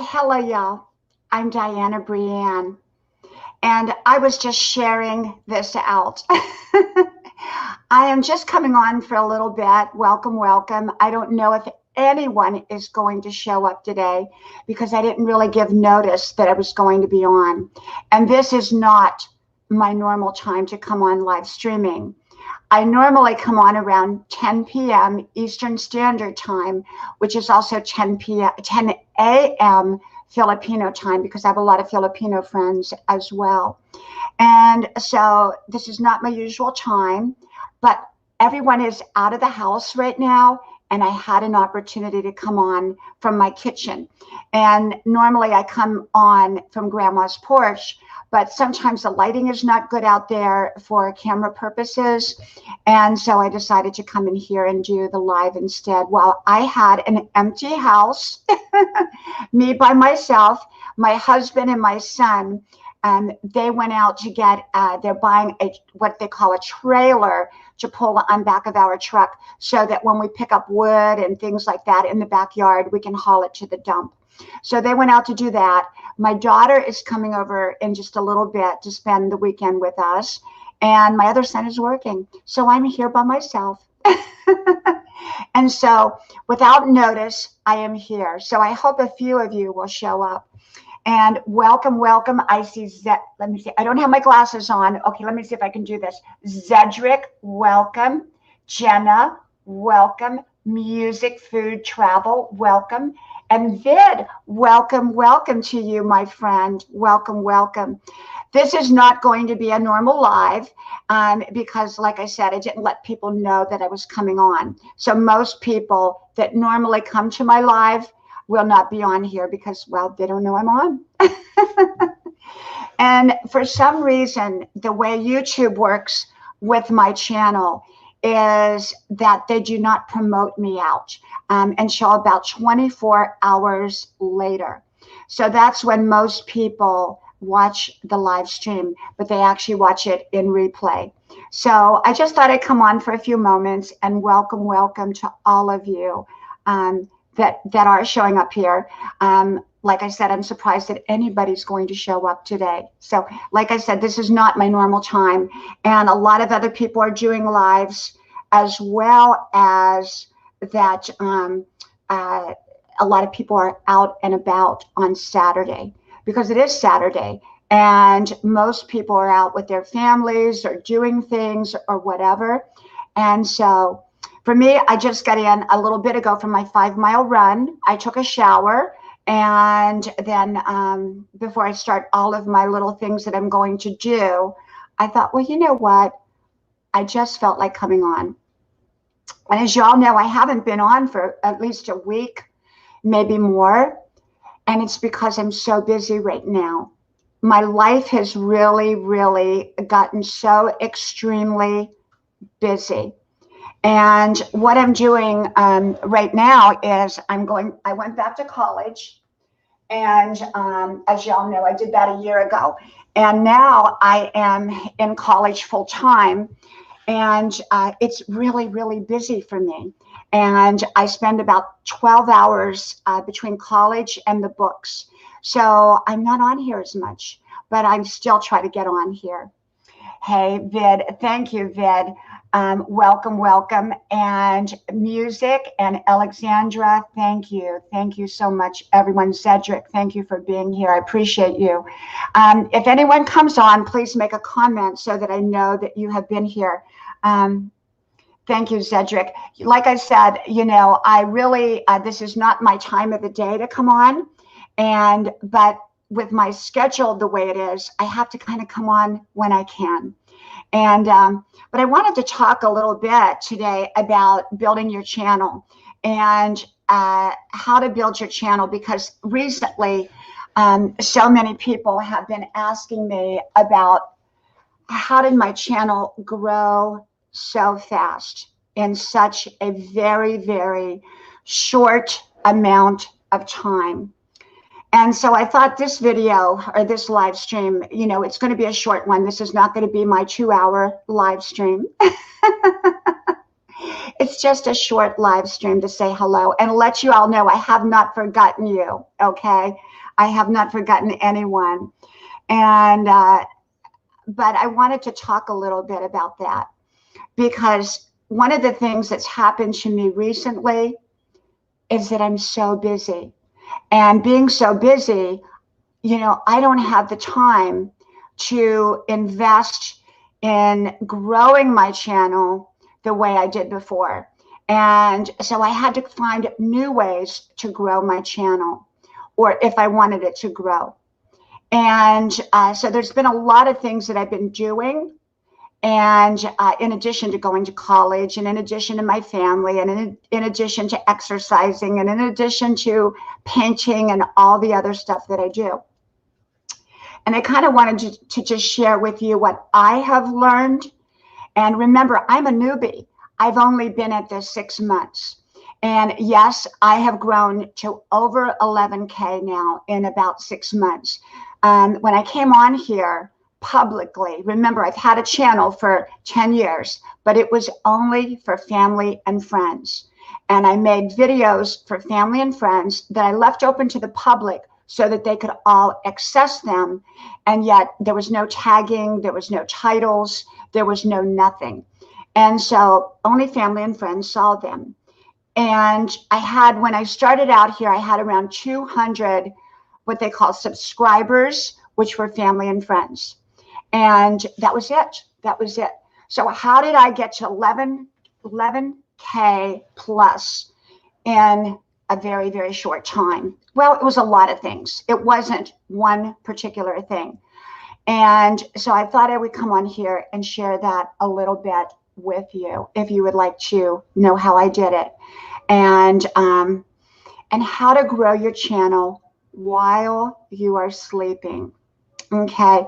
Hello, y'all. I'm Diana Brienne, and I was just sharing this out. I am just coming on for a little bit. Welcome, welcome. I don't know if anyone is going to show up today because I didn't really give notice that I was going to be on. And this is not my normal time to come on live streaming. I normally come on around 10 p.m. Eastern Standard Time, which is also 10 a.m. Filipino time because I have a lot of Filipino friends as well. And so this is not my usual time, but everyone is out of the house right now. And I had an opportunity to come on from my kitchen. And normally I come on from Grandma's porch, but sometimes the lighting is not good out there for camera purposes. And so I decided to come in here and do the live instead. While I had an empty house, me by myself, my husband and my son, they went out to get, they're buying what they call a trailer to pull on back of our truck so that when we pick up wood and things like that in the backyard, we can haul it to the dump. So they went out to do that. My daughter is coming over in just a little bit to spend the weekend with us. And my other son is working. So I'm here by myself. And so without notice, I am here. So I hope a few of you will show up. And welcome, welcome. I see let me see. I don't have my glasses on. Okay, let me see if I can do this. Zedric, welcome. Jenna, welcome. Music, food, travel, welcome. And Vid, welcome, welcome to you, my friend. Welcome, welcome. This is not going to be a normal live because, like I said, I didn't let people know that I was coming on. So most people that normally come to my live will not be on here because, well, they don't know I'm on. And for some reason, the way YouTube works with my channel is that they do not promote me out until about 24 hours later. So that's when most people watch the live stream, but they actually watch it in replay. So I just thought I'd come on for a few moments and welcome, welcome to all of you that are showing up here. Like I said, I'm surprised that anybody's going to show up today. So like I said, this is not my normal time. And a lot of other people are doing lives as well as that. A lot of people are out and about on Saturday because it is Saturday. And most people are out with their families or doing things or whatever. And so for me, I just got in a little bit ago from my 5-mile run. I took a shower. And then before I start all of my little things that I'm going to do, I thought, well, you know what? I just felt like coming on. And as y'all know, I haven't been on for at least a week, maybe more. And it's because I'm so busy right now. My life has really, really gotten so extremely busy. And what I'm doing right now is I went back to college. And as y'all know, I did that a year ago. And now I am in college full time. And it's really, really busy for me. And I spend about 12 hours between college and the books. So I'm not on here as much, but I'm still trying to get on here. Hey, Vid. Thank you, Vid. Welcome, welcome. And Music and Alexandra, thank you. Thank you so much, everyone. Cedric, thank you for being here. I appreciate you. If anyone comes on, please make a comment so that I know that you have been here. Thank you, Cedric. Like I said, you know, I really, this is not my time of the day to come on. But with my schedule the way it is, I have to kind of come on when I can. And but I wanted to talk a little bit today about building your channel and how to build your channel, because recently so many people have been asking me about how did my channel grow so fast in such a very, very short amount of time. And so I thought this video or this live stream, you know, it's going to be a short one. This is not going to be my 2-hour live stream. It's just a short live stream to say hello and let you all know I have not forgotten you, okay? I have not forgotten anyone. And, but I wanted to talk a little bit about that because one of the things that's happened to me recently is that I'm so busy. And being so busy, you know, I don't have the time to invest in growing my channel the way I did before. And so I had to find new ways to grow my channel, or if I wanted it to grow. And so there's been a lot of things that I've been doing. And in addition to going to college, and in addition to my family, and in addition to exercising, and in addition to painting and all the other stuff that I do. And I kind of wanted to just share with you what I have learned. And remember, I'm a newbie. I've only been at this 6 months. And yes, I have grown to over 11K now in about 6 months. When I came on here publicly, remember, I've had a channel for 10 years, but it was only for family and friends. And I made videos for family and friends that I left open to the public so that they could all access them. And yet there was no tagging, there was no titles, there was no nothing. And so only family and friends saw them. And I had, when I started out here, I had around 200, what they call subscribers, which were family and friends. And that was it. That was it. So how did I get to 11K plus in a very, very short time? Well, it was a lot of things. It wasn't one particular thing. And so I thought I would come on here and share that a little bit with you, if you would like to know how I did it, and how to grow your channel while you are sleeping. Okay,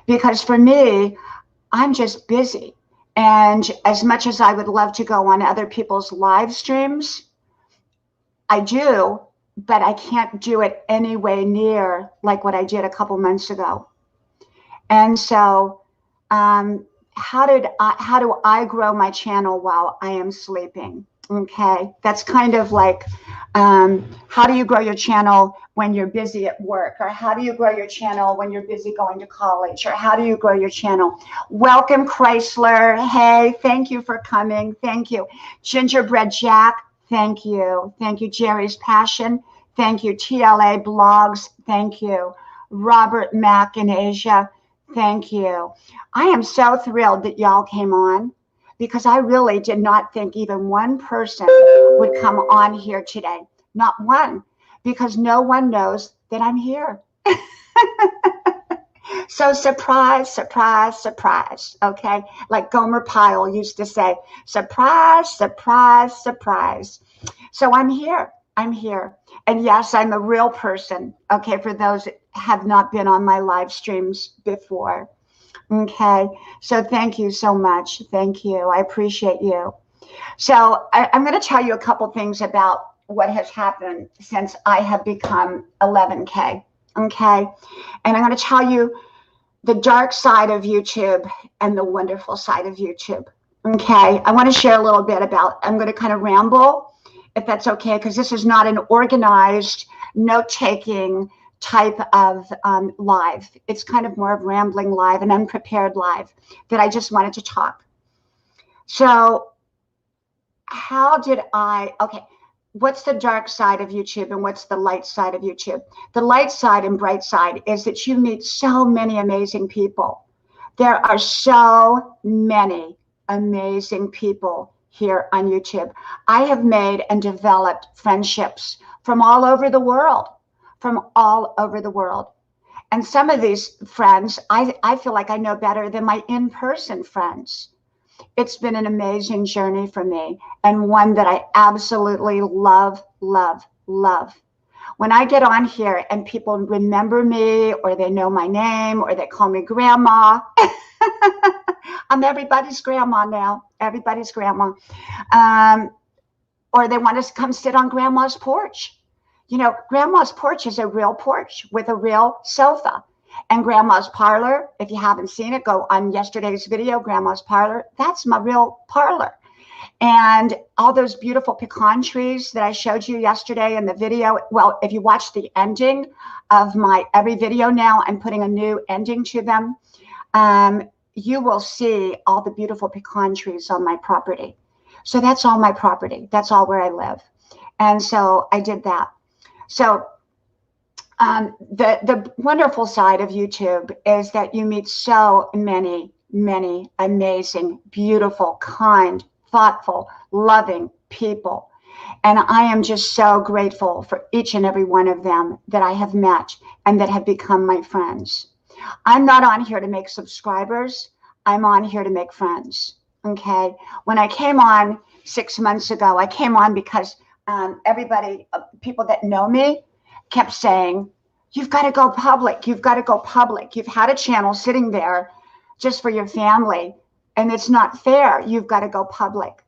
because for me, I'm just busy. And as much as I would love to go on other people's live streams, I do, but I can't do it anywhere near like what I did a couple months ago. And so how do I grow my channel while I am sleeping? Okay, that's kind of like how do you grow your channel when you're busy at work, or how do you grow your channel when you're busy going to college, or how do you grow your channel? Welcome, Chrysler. Hey, thank you for coming. Thank you. Gingerbread Jack, thank you. Thank you, Jerry's Passion. Thank you, TLA Blogs. Thank you. Robert Mack in Asia. Thank you. I am so thrilled that y'all came on, because I really did not think even one person would come on here today. Not one, because no one knows that I'm here. So surprise, surprise, surprise, okay? Like Gomer Pyle used to say, surprise, surprise, surprise. So I'm here. I'm here. And yes, I'm a real person, okay, for those that have not been on my live streams before. Okay, so thank you so much. Thank you. I appreciate you. So I'm going to tell you a couple things about what has happened since I have become 11K. Okay, and I'm going to tell you the dark side of YouTube and the wonderful side of YouTube. Okay, I want to share a little bit about, I'm going to kind of ramble, if that's okay, because this is not an organized note-taking type of live. It's kind of more of rambling live, an unprepared live that I just wanted to talk. So how did okay, what's the dark side of YouTube and what's the light side of YouTube? The light side and bright side is that you meet so many amazing people. There are so many amazing people here on YouTube. I have made and developed friendships from all over the world. From all over the world. And some of these friends, I feel like I know better than my in-person friends. It's been an amazing journey for me, and one that I absolutely love, love, love. When I get on here and people remember me, or they know my name, or they call me grandma, I'm everybody's grandma now, everybody's grandma. Or they want to come sit on grandma's porch. You know, grandma's porch is a real porch with a real sofa. And grandma's parlor, if you haven't seen it, go on yesterday's video, grandma's parlor. That's my real parlor. And all those beautiful pecan trees that I showed you yesterday in the video, well, if you watch the ending of my every video now, I'm putting a new ending to them. You will see all the beautiful pecan trees on my property. So that's all my property. That's all where I live. And so I did that. So the wonderful side of YouTube is that you meet so many amazing, beautiful, kind, thoughtful, loving people. And I am just so grateful for each and every one of them that I have met and that have become my friends. I'm not on here to make subscribers. I'm on here to make friends. Okay. When I came on 6 months ago, I came on because everybody, people that know me, kept saying, you've got to go public. You've got to go public. You've had a channel sitting there just for your family, and it's not fair. You've got to go public.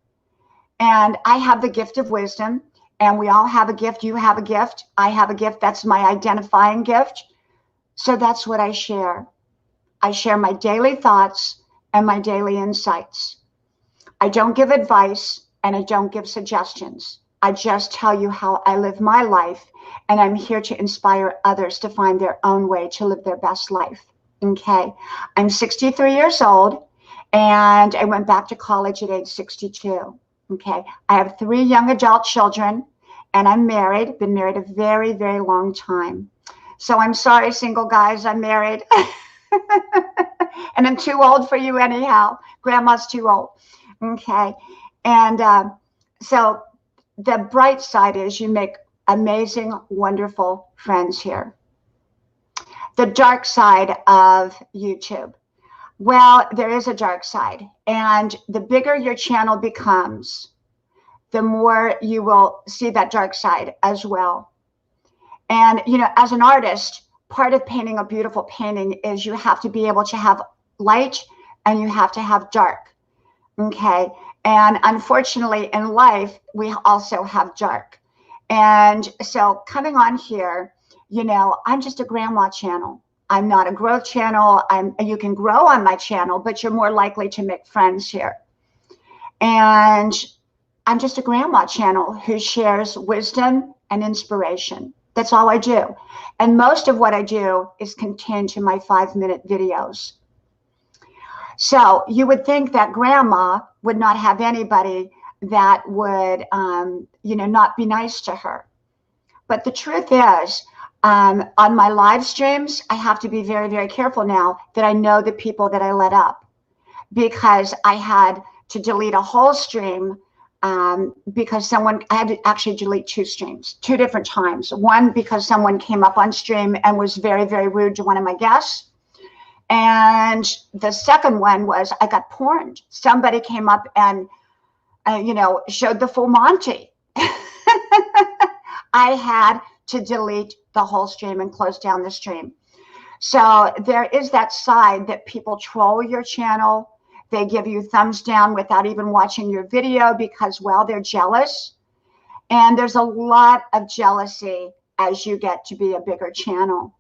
And I have the gift of wisdom, and we all have a gift. You have a gift. I have a gift. That's my identifying gift. So that's what I share. I share my daily thoughts and my daily insights. I don't give advice and I don't give suggestions. I just tell you how I live my life, and I'm here to inspire others to find their own way to live their best life. Okay. I'm 63 years old, and I went back to college at age 62. Okay. I have 3 young adult children, and I'm married, been married a very, very long time. So I'm sorry, single guys, I'm married. And I'm too old for you anyhow. Grandma's too old. Okay. And so the bright side is you make amazing, wonderful friends here. The dark side of YouTube. Well, there is a dark side. And the bigger your channel becomes, the more you will see that dark side as well. And, you know, as an artist, part of painting a beautiful painting is you have to be able to have light and you have to have dark. Okay. And unfortunately in life, we also have dark. And so coming on here, you know, I'm just a grandma channel. I'm not a growth channel. You can grow on my channel, but you're more likely to make friends here. And I'm just a grandma channel who shares wisdom and inspiration. That's all I do. And most of what I do is contained to my 5-minute videos. So you would think that grandma would not have anybody that would, you know, not be nice to her. But the truth is, on my live streams, I have to be very, very careful now that I know the people that I let up, because I had to delete a whole stream because I had to actually delete 2 streams, 2 different times. One, because someone came up on stream and was very, very rude to one of my guests. And the second one was I got porned. Somebody came up and, you know, showed the full Monty. I had to delete the whole stream and close down the stream. So there is that side that people troll your channel. They give you thumbs down without even watching your video because, well, they're jealous. And there's a lot of jealousy as you get to be a bigger channel.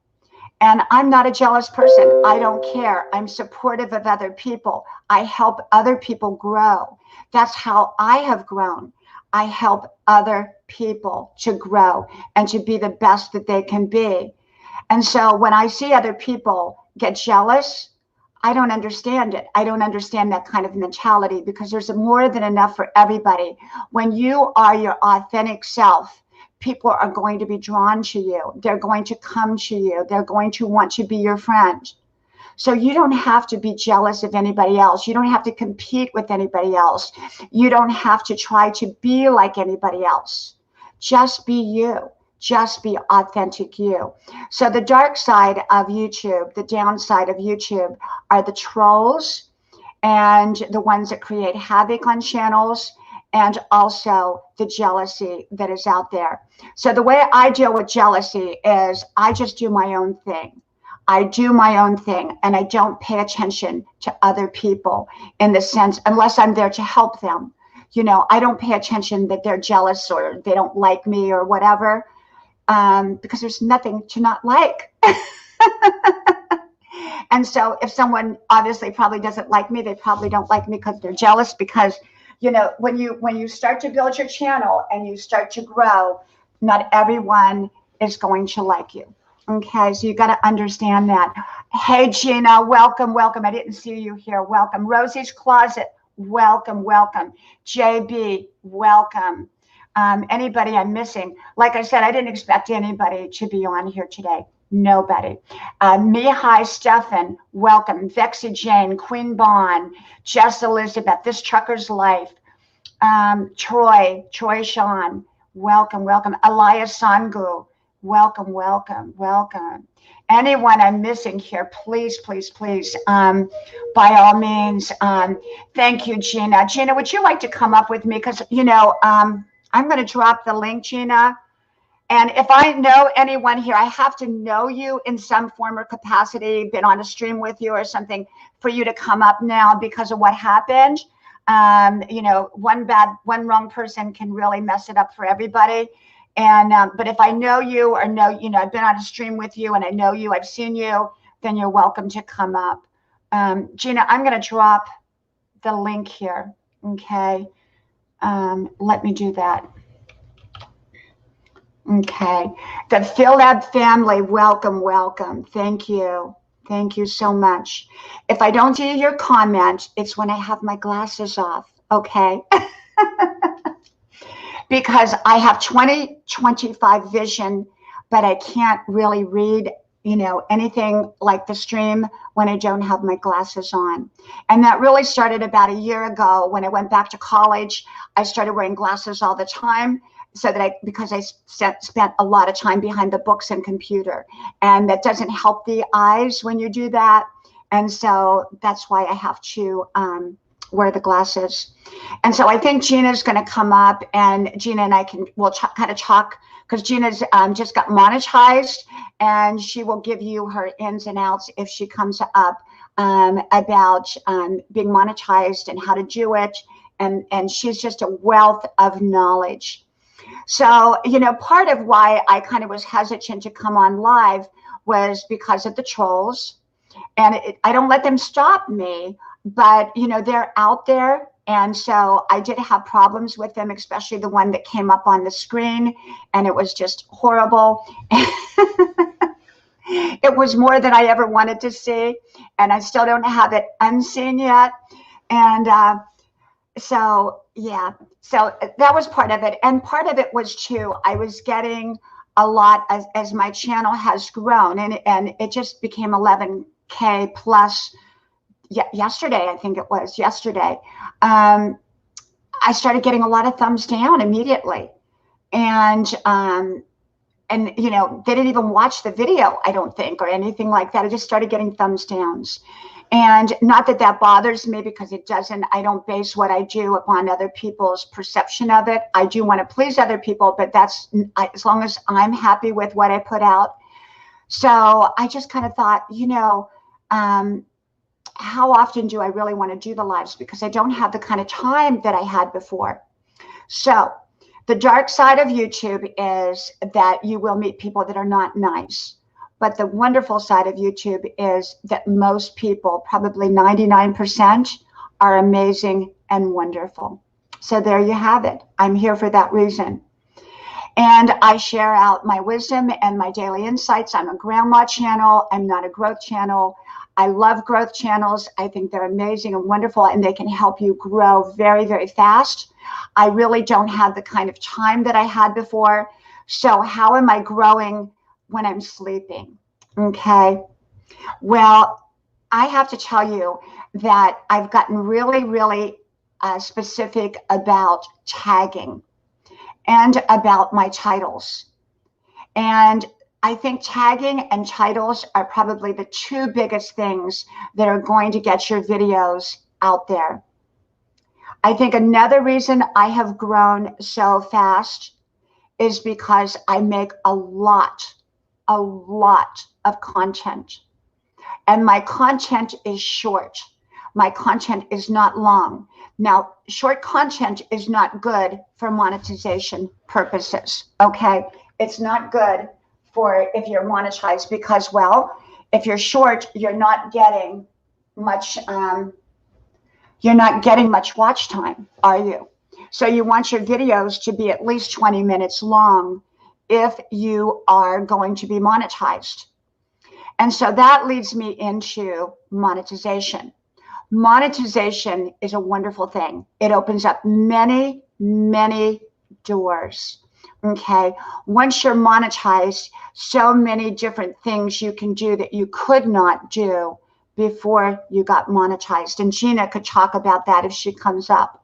And I'm not a jealous person. I don't care. I'm supportive of other people. I help other people grow. That's how I have grown. I help other people to grow and to be the best that they can be. And so when I see other people get jealous, I don't understand it. I don't understand that kind of mentality, because there's more than enough for everybody. When you are your authentic self, people are going to be drawn to you. They're going to come to you. They're going to want to be your friend. So you don't have to be jealous of anybody else. You don't have to compete with anybody else. You don't have to try to be like anybody else. Just be you. Just be authentic you. So the dark side of YouTube, the downside of YouTube, are the trolls and the ones that create havoc on channels, and also the jealousy that is out there. So the way I deal with jealousy is I just do my own thing. I do my own thing, and I don't pay attention to other people in the sense, unless I'm there to help them. You know, I don't pay attention that they're jealous or they don't like me or whatever, because there's nothing to not like. And so if someone obviously probably doesn't like me, they probably don't like me because they're jealous, because you know, when you start to build your channel and you start to grow, not everyone is going to like you. Okay, so you got to understand that. Hey, Gina, welcome, welcome. I didn't see you here. Welcome. Rosie's Closet, welcome, welcome. JB, welcome. Anybody I'm missing? Like I said, I didn't expect anybody to be on here today. Nobody. Mihai Stefan, welcome. Vexy Jane, Queen Bond, Jess Elizabeth, This Trucker's Life. Troy Sean, welcome, welcome. Elias Sangu, welcome, welcome, welcome. Anyone I'm missing here, please, please, please, by all means, thank you, Gina. Gina, would you like to come up with me? Because, you know, I'm going to drop the link, Gina. And if I know anyone here, I have to know you in some form or capacity, been on a stream with you or something, for you to come up now because of what happened. You know, one wrong person can really mess it up for everybody. And but if I know you or know, you know, I've been on a stream with you and I know you, I've seen you, then you're welcome to come up. Gina, I'm going to drop the link here. Okay. Let me do that. Okay. The Philab family, welcome, welcome. Thank you. Thank you so much. If I don't see your comment, it's when I have my glasses off, okay? Because I have 20/25 vision, but I can't really read, you know, anything like the stream when I don't have my glasses on. And that really started about a year ago when I went back to college. I started wearing glasses all the time. So that because I spent a lot of time behind the books and computer, and that doesn't help the eyes when you do that. And so that's why I have to wear the glasses. And so I think Gina's going to come up, and Gina and I will kind of talk, because Gina's just got monetized, and she will give you her ins and outs if she comes up about being monetized and how to do it. And she's just a wealth of knowledge. So, you know, part of why I kind of was hesitant to come on live was because of the trolls. And I don't let them stop me, but, you know, they're out there. And so I did have problems with them, especially the one that came up on the screen. And it was just horrible. It was more than I ever wanted to see. And I still don't have it unseen yet. And so, yeah, so that was part of it. And part of it was too, I was getting a lot as my channel has grown, and it just became 11K plus yesterday. I think it was yesterday. I started getting a lot of thumbs down immediately. And you know, they didn't even watch the video, I don't think, or anything like that. I just started getting thumbs downs. And not that that bothers me, because it doesn't. I don't base what I do upon other people's perception of it. I do want to please other people, but that's as long as I'm happy with what I put out. So I just kind of thought, you know, how often do I really want to do the lives? Because I don't have the kind of time that I had before. So the dark side of YouTube is that you will meet people that are not nice. But the wonderful side of YouTube is that most people, probably 99%, are amazing and wonderful. So there you have it. I'm here for that reason. And I share out my wisdom and my daily insights. I'm a grandma channel. I'm not a growth channel. I love growth channels. I think they're amazing and wonderful, and they can help you grow very, very fast. I really don't have the kind of time that I had before. So how am I growing when I'm sleeping? Okay. Well, I have to tell you that I've gotten really, really specific about tagging and about my titles. And I think tagging and titles are probably the two biggest things that are going to get your videos out there. I think another reason I have grown so fast is because I make a lot of content. And my content is short. My content is not long. Now, short content is not good for monetization purposes, okay? It's not good for if you're monetized, because, well, if you're short, you're not getting much you're not getting much watch time, are you? So you want your videos to be at least 20 minutes long if you are going to be monetized. And so that leads me into monetization. Monetization is a wonderful thing. It opens up many, many doors. Okay. Once you're monetized, so many different things you can do that you could not do before you got monetized. And Gina could talk about that if she comes up.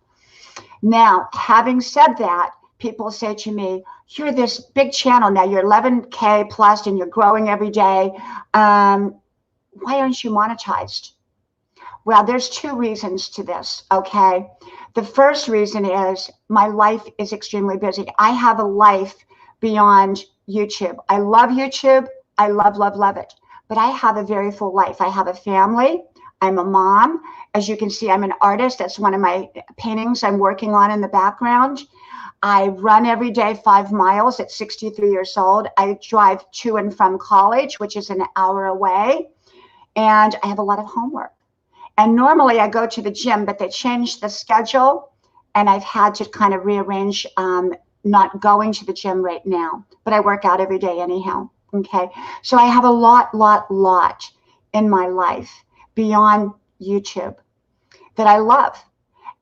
Now, having said that, people say to me, you're this big channel now, you're 11K plus and you're growing every day. Why aren't you monetized? Well, there's two reasons to this, okay? The first reason is my life is extremely busy. I have a life beyond YouTube. I love YouTube. I love, love, love it. But I have a very full life. I have a family. I'm a mom. As you can see, I'm an artist. That's one of my paintings I'm working on in the background. I run every day 5 miles at 63 years old. I drive to and from college, which is an hour away. And I have a lot of homework. And normally I go to the gym, but they changed the schedule and I've had to kind of rearrange not going to the gym right now, but I work out every day anyhow. Okay. So I have a lot in my life beyond YouTube that I love.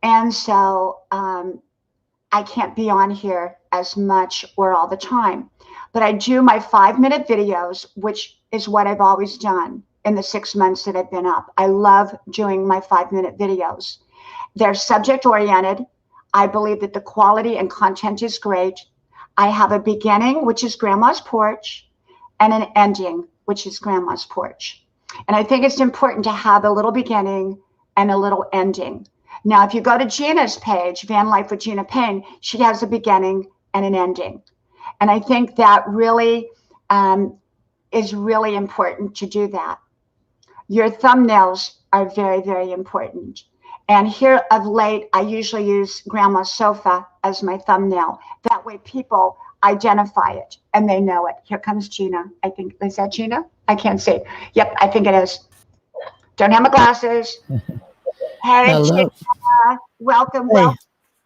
And so I can't be on here as much or all the time, but I do my 5-minute videos, which is what I've always done. In the 6 months that I've been up, I love doing my 5-minute videos. They're subject oriented. I believe that the quality and content is great. I have a beginning, which is Grandma's Porch, and an ending, which is Grandma's Porch. And I think it's important to have a little beginning and a little ending. Now, if you go to Gina's page, Van Life with Gina Payne, she has a beginning and an ending. And I think that really is really important to do that. Your thumbnails are very, very important. And here of late, I usually use Grandma's sofa as my thumbnail. That way people identify it and they know it. Here comes Gina. I think, is that Gina? I can't see. Yep, I think it is. Don't have my glasses. Hey, Hello. Gina. Welcome, Hey. welcome,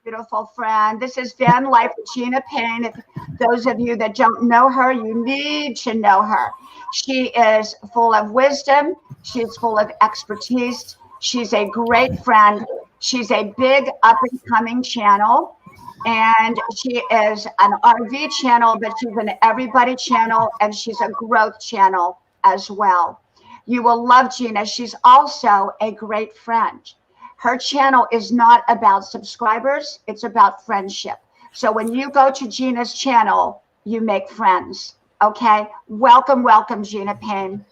beautiful friend. This is Van Life with Gina Payne. If those of you that don't know her, you need to know her. She is full of wisdom. She's full of expertise. She's a great friend. She's a big up and coming channel. And she is an RV channel, but she's an everybody channel, and she's a growth channel as well. You will love Gina. She's also a great friend. Her channel is not about subscribers. It's about friendship. So when you go to Gina's channel, you make friends. Okay. Welcome, welcome, Gina Payne.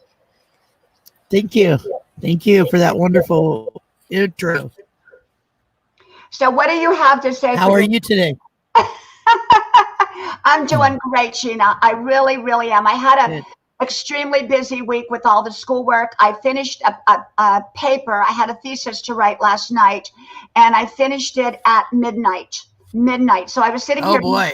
Thank you. Thank you for that wonderful intro. So what do you have to say? How are you today? I'm doing great, Gina. I really, really am. I had an extremely busy week with all the schoolwork. I finished a paper. I had a thesis to write last night, and I finished it at midnight. So I was sitting here. Oh, boy.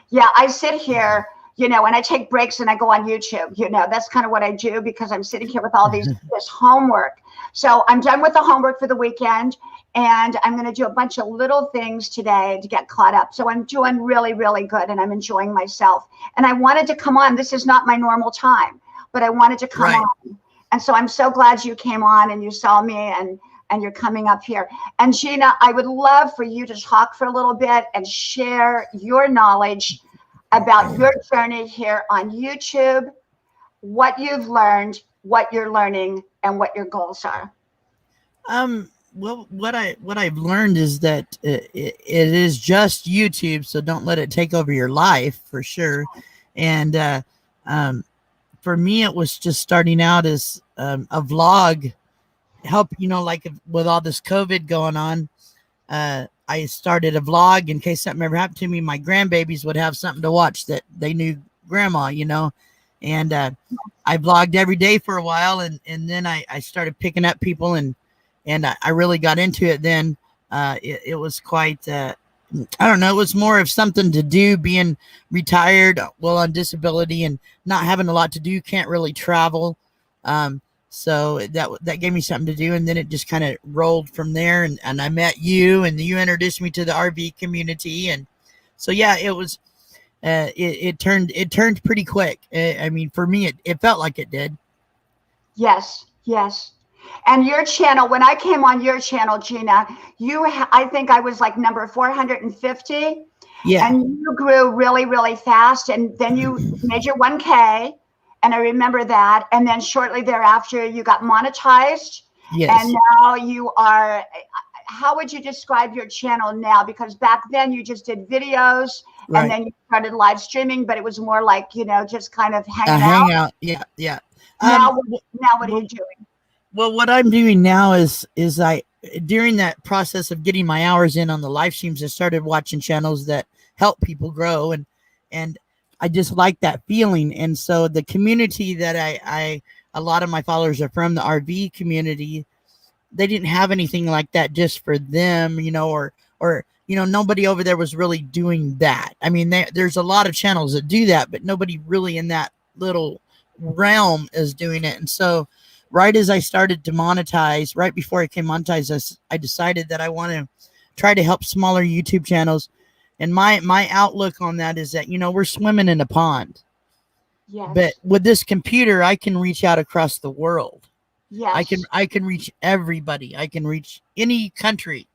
Yeah, I sit here, you know, and I take breaks and I go on YouTube. You know, that's kind of what I do because I'm sitting here with all this homework. So I'm done with the homework for the weekend, and I'm going to do a bunch of little things today to get caught up. So I'm doing really, really good, and I'm enjoying myself. And I wanted to come on. This is not my normal time, but I wanted to come on. And so I'm so glad you came on and you saw me and you're coming up here. And Gina, I would love for you to talk for a little bit and share your knowledge about your journey here on YouTube, what you've learned, what you're learning, and what your goals are. Well, what I've learned is that it is just YouTube, so don't let it take over your life, for sure. And for me, it was just starting out as a vlog. Help, you know, like with all this COVID going on, I started a vlog in case something ever happened to me. My grandbabies would have something to watch that they knew grandma, you know. And I vlogged every day for a while, and then I started picking up people, and I really got into it then. It was quite, I don't know, it was more of something to do, being retired, well, on disability and not having a lot to do, can't really travel. So that gave me something to do, and then it just kind of rolled from there. And I met you, and you introduced me to the RV community, and so yeah, it was. It turned pretty quick. I mean, for me, it felt like it did. Yes, yes. And your channel, when I came on your channel, Gina, I think I was like number 450, Yeah. and you grew really, really fast. And then you made your 1K, and I remember that. And then shortly thereafter, you got monetized. Yes. And now you are, how would you describe your channel now? Because back then you just did videos, Right. and then you started live streaming, but it was more like, just kind of A hanging out. hangout. Yeah. Yeah. Now, W- now what are well, you doing? well, what I'm doing now is I during that process of getting my hours in on the live streams, I started watching channels that help people grow, and I just like that feeling. And so the community that I a lot of my followers are from the RV community. They didn't have anything like that just for them, or nobody over there was really doing that. I mean, there's a lot of channels that do that, but nobody really in that little realm is doing it. And so right as I started to monetize, right before I came monetized, I decided that I want to try to help smaller YouTube channels. And my outlook on that is that, we're swimming in a pond, but Yes. with this computer, I can reach out across the world. Yes. I can reach everybody. I can reach any country.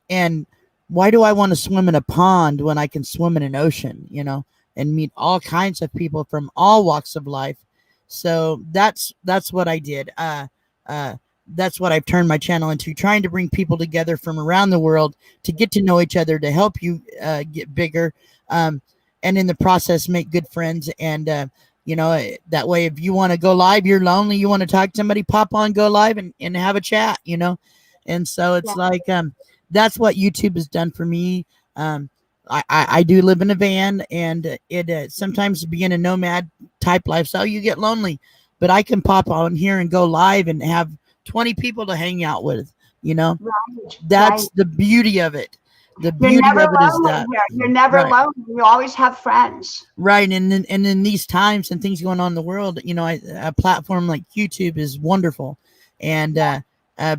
And why do I want to swim in a pond when I can swim in an ocean, and meet all kinds of people from all walks of life? So that's what I did. That's what I've turned my channel into, trying to bring people together from around the world to get to know each other, to help you get bigger, and in the process make good friends. And that way, if you want to go live, you're lonely, you want to talk to somebody, pop on, go live, and have a chat. And so it's Yeah. like that's what YouTube has done for me. I do live in a van, and it sometimes being a nomad type lifestyle, you get lonely, but I can pop on here and go live and have 20 people to hang out with. Right. That's Right. the beauty of it. The You're beauty never of it is lonely that. here. You're never Right. lonely. You always have friends. Right. And in these times and things going on in the world, a platform like YouTube is wonderful. And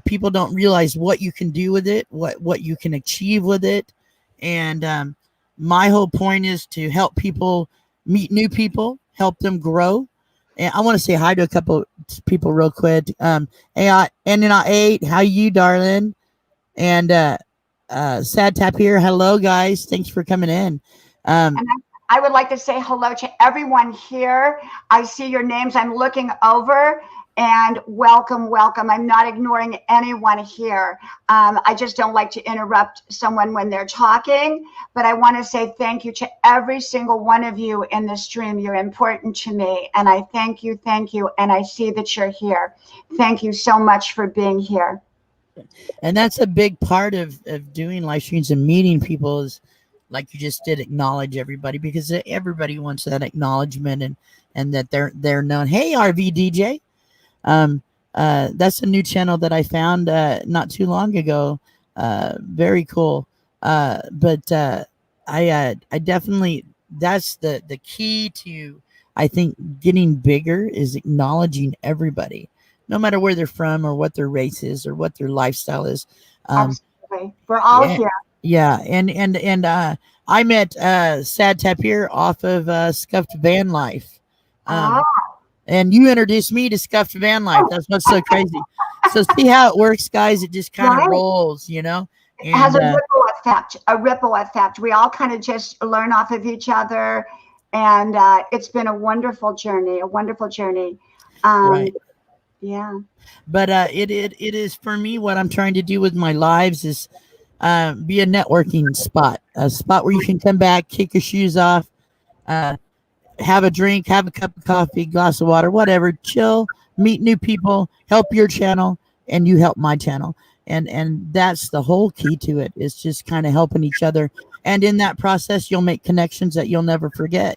people don't realize what you can do with it, what you can achieve with it. And my whole point is to help people meet new people, help them grow. And I want to say hi to a couple people real quick. Hey, NNA8, how you, darling? And Sad Tap here. Hello, guys. Thanks for coming in. And I would like to say hello to everyone here. I see your names. I'm looking over, and welcome, welcome. I'm not ignoring anyone here. I just don't like to interrupt someone when they're talking, but I want to say thank you to every single one of you in the stream. You're important to me, and I thank you, and I see that you're here. Thank you so much for being here. And that's a big part of doing live streams and meeting people, is like you just did, acknowledge everybody, because everybody wants that acknowledgement, and that they're known. Hey, RV DJ. That's a new channel that I found not too long ago. Very cool. But I definitely, that's the key to, I think, getting bigger, is acknowledging everybody, no matter where they're from or what their race is or what their lifestyle is. Absolutely. We're all Yeah, here. yeah. And I met Sad Tapir off of Scuffed Van Life. Ah. And you introduced me to Scuffed Van Life. That's what's so crazy. So see how it works, guys. It just kind of Right. rolls, It And has a ripple effect. A ripple effect. We all kind of just learn off of each other, and it's been a wonderful journey. A wonderful journey. right. Yeah. But it is, for me, what I'm trying to do with my lives is be a networking spot, a spot where you can come back, kick your shoes off, have a drink, have a cup of coffee, glass of water, whatever, chill, meet new people, help your channel, and you help my channel. And that's the whole key to it, is just kind of helping each other. And in that process, you'll make connections that you'll never forget,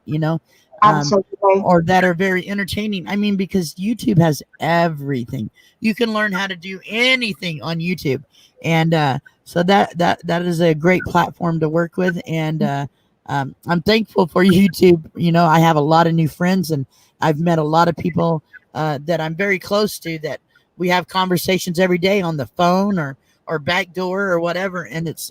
Absolutely. or that are very entertaining. I mean, because YouTube has everything. You can learn how to do anything on YouTube. And so that is a great platform to work with. And I'm thankful for YouTube. I have a lot of new friends, and I've met a lot of people that I'm very close to, that we have conversations every day on the phone or back door or whatever. And it's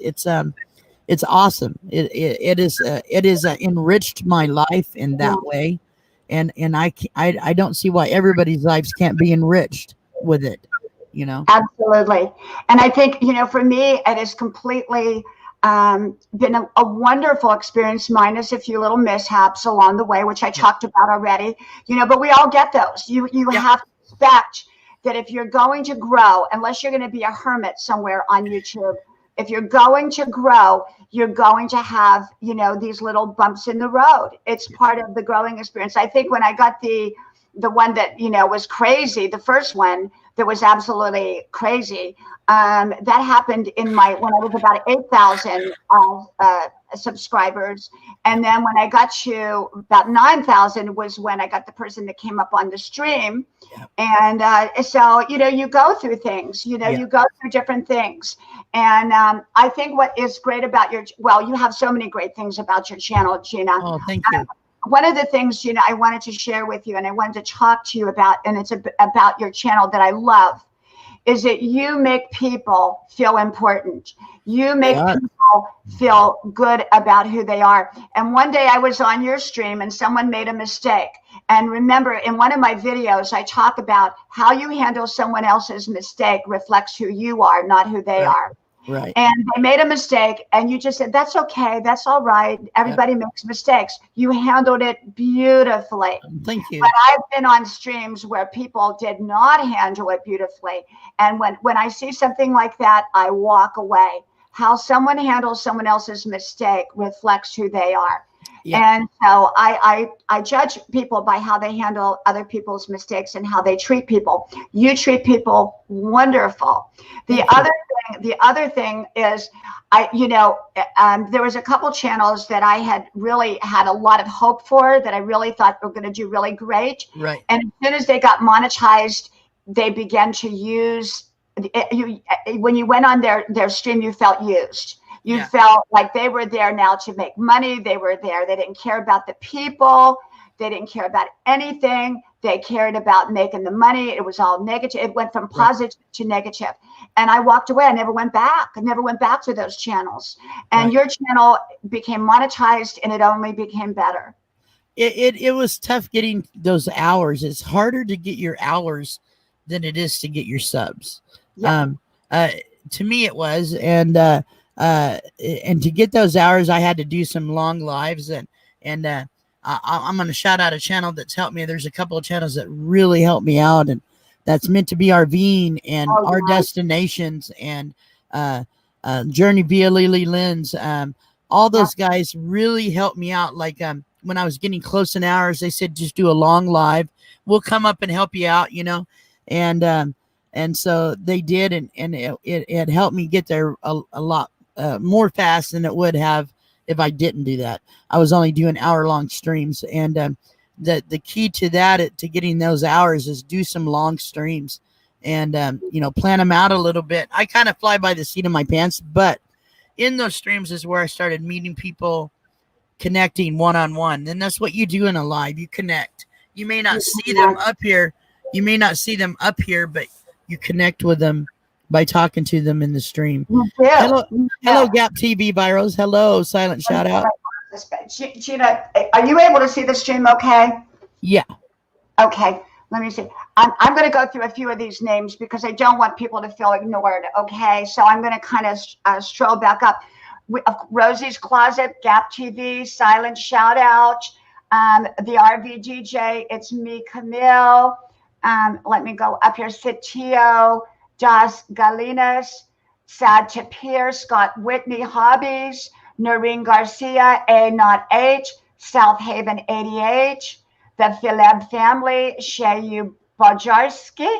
awesome. It is enriched my life in Yeah. that way. And I don't see why everybody's lives can't be enriched with it, you know? Absolutely. And I think, for me, it has completely been a wonderful experience, minus a few little mishaps along the way, which I talked about already, but we all get those. You Yeah. have to expect that if you're going to grow, unless you're going to be a hermit somewhere on YouTube, if you're going to grow, you're going to have, these little bumps in the road. It's part of the growing experience. I think when I got the one that, was crazy, the first one that was absolutely crazy, that happened when I was about 8,000 subscribers. And then when I got to about 9,000 was when I got the person that came up on the stream. And so, you go through things, you go through different things. And I think what is great about you have so many great things about your channel, Gina. Oh, thank you. One of the things, I wanted to share with you and I wanted to talk to you about, and it's about your channel that I love, is that you make people feel important. You make people feel good about who they are. And one day I was on your stream and someone made a mistake. And remember, in one of my videos, I talk about how you handle someone else's mistake reflects who you are, not who they are. Right. And they made a mistake and you just said, that's okay. That's all right. Everybody makes mistakes. You handled it beautifully. Thank you. But I've been on streams where people did not handle it beautifully. And when I see something like that, I walk away. How someone handles someone else's mistake reflects who they are. Yeah. And so I judge people by how they handle other people's mistakes and how they treat people. You treat people wonderful. The other thing is, there was a couple channels that I had really had a lot of hope for, that I really thought were going to do really great. Right. And as soon as they got monetized, they began to use. When you went on their stream, you felt used. You felt like they were there now to make money. They were there. They didn't care about the people. They didn't care about anything. They cared about making the money. It was all negative. It went from positive to negative. And I walked away. I never went back. I never went back to those channels. And your channel became monetized and it only became better. It was tough getting those hours. It's harder to get your hours than it is to get your subs. Yeah. To me it was. And to get those hours, I had to do some long lives, and I'm going to shout out a channel that's helped me. There's a couple of channels that really helped me out, and that's Meant to Be RVing and Our Destinations and Journey via Lily Lynn's. All those guys really helped me out. Like when I was getting close in hours, they said just do a long live. We'll come up and help you out, and so they did, and it helped me get there a lot more fast than it would have if I didn't do that. I was only doing hour-long streams, and the key to that, to getting those hours, is do some long streams, and plan them out a little bit. I kind of fly by the seat of my pants, but in those streams is where I started meeting people, connecting one-on-one, and that's what you do in a live. You connect. You may not see them up here. But you connect with them by talking to them in the stream. Hello, Gap TV Viros. Hello, silent shout out. Gina, are you able to see the stream okay? Yeah. Okay, let me see. I'm going to go through a few of these names because I don't want people to feel ignored, okay? So I'm going to kind of stroll back up. Rosie's Closet, Gap TV, silent shout out. The RV DJ, it's me, Camille. Let me go up here. Sitio, Das Galinas, Sad Tapir, Scott Whitney, Hobbies, Noreen Garcia, A Not H, South Haven 88, the Phileb family, Shayu Bojarski,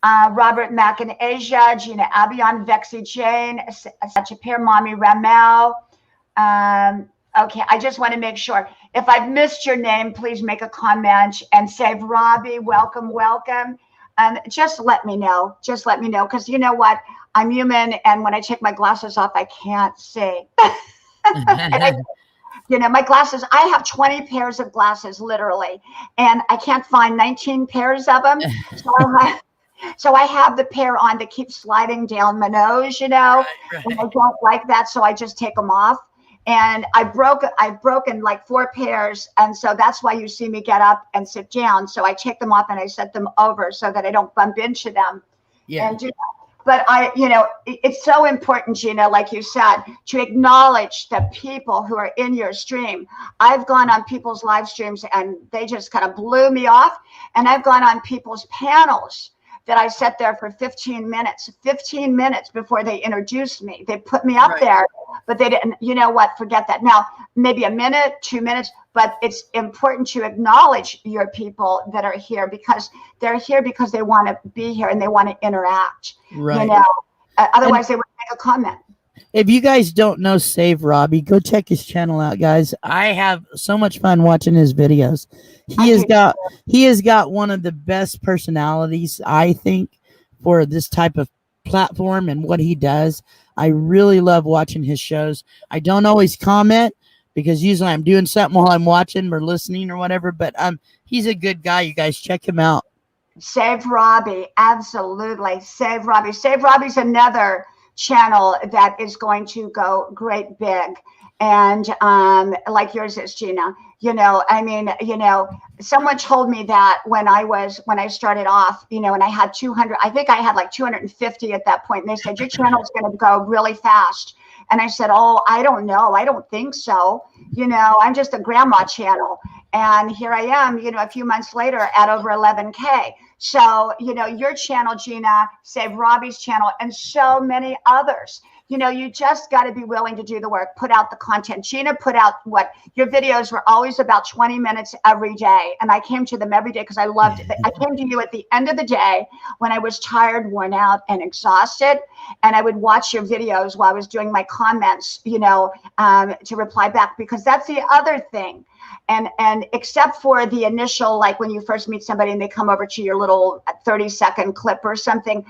Robert Mack in Asia, Gina Abion, Vexy Jane, Sad Tapir, Mommy Ramel. Okay, I just want to make sure. If I've missed your name, please make a comment and save Robbie. Welcome, welcome. Just let me know. Just let me know, because you know what? I'm human, and when I take my glasses off, I can't see. My glasses, I have 20 pairs of glasses, literally, and I can't find 19 pairs of them. So I have the pair on that keeps sliding down my nose, and I don't like that, so I just take them off. And I've broken like 4 pairs, and so that's why you see me get up and sit down. So I take them off and I set them over so that I don't bump into them. Yeah. And but it's so important, Gina, like you said, to acknowledge the people who are in your stream. I've gone on people's live streams and they just kind of blew me off. And I've gone on people's panels that I sat there for 15 minutes before they introduced me. They put me up there, but they didn't, forget that. Now, maybe a minute, 2 minutes, but it's important to acknowledge your people that are here, because they're here because they want to be here and they want to interact. Right. Otherwise they would make a comment. If you guys don't know Save Robbie, go check his channel out, guys. I have so much fun watching his videos. He has got one of the best personalities, I think, for this type of platform and what he does. I really love watching his shows. I don't always comment because usually I'm doing something while I'm watching or listening or whatever, but he's a good guy. You guys check him out. Save Robbie, absolutely. Save Robbie. Save Robbie's another channel that is going to go great big, and like yours is, Gina. Someone told me that when I started off, and I had 200, I think I had like 250 at that point, and they said your channel is going to go really fast. And I said, oh, I don't know, I don't think so. I'm just a grandma channel, and here I am, a few months later at over 11K. So, your channel, Gina, Save Robbie's channel, and so many others. You just got to be willing to do the work, put out the content. Gina put out your videos were always about 20 minutes every day. And I came to them every day because I loved it. I came to you at the end of the day when I was tired, worn out, and exhausted. And I would watch your videos while I was doing my comments, to reply back, because that's the other thing. And except for the initial, like when you first meet somebody and they come over to your little 30-second clip or something,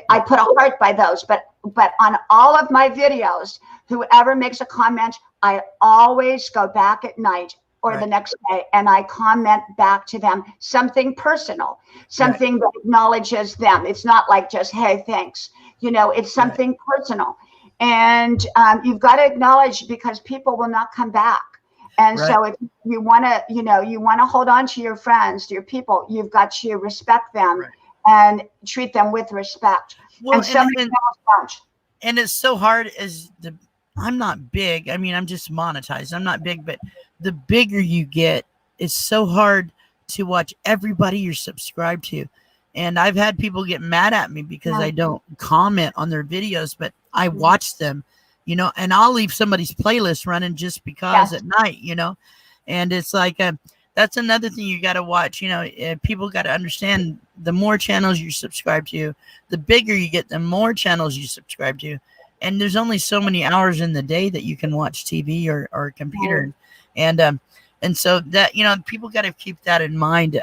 I put a heart by those. But on all of my videos, whoever makes a comment, I always go back at night or the next day and I comment back to them something personal, something that acknowledges them. It's not like just, hey, thanks. It's something personal. And you've got to acknowledge, because people will not come back. And so if you want to, hold on to your friends, to your people, you've got to respect them and treat them with respect. Well, and so many people don't. And it's so hard I'm not big. I mean, I'm just monetized. I'm not big, but the bigger you get, it's so hard to watch everybody you're subscribed to. And I've had people get mad at me because I don't comment on their videos, but I watch them. And I'll leave somebody's playlist running just because at night, and it's like, that's another thing you got to watch. People got to understand, the more channels you subscribe to, the bigger you get, the more channels you subscribe to. And there's only so many hours in the day that you can watch TV or a computer. And so that, people got to keep that in mind.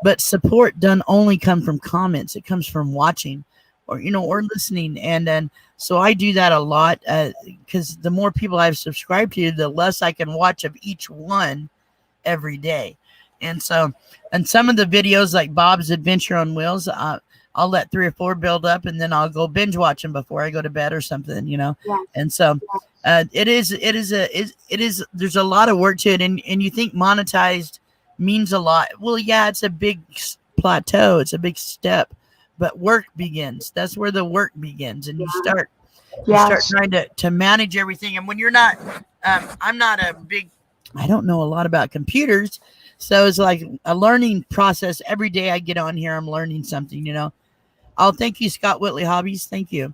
But support doesn't only come from comments. It comes from watching or listening. And then, so I do that a lot, because the more people I've subscribed to, the less I can watch of each one every day. And so, and some of the videos like Bob's Adventure on Wheels, I'll let 3 or 4 build up and then I'll go binge watch them before I go to bed or something, And so there's a lot of work to it. And you think monetized means a lot. Well, yeah, it's a big plateau. It's a big step. But work begins. That's where the work begins, and you start trying to manage everything. And when you're not, I'm not I don't know a lot about computers, so it's like a learning process. Every day I get on here, I'm learning something. I'll thank you, Scott Whitley Hobbies. Thank you.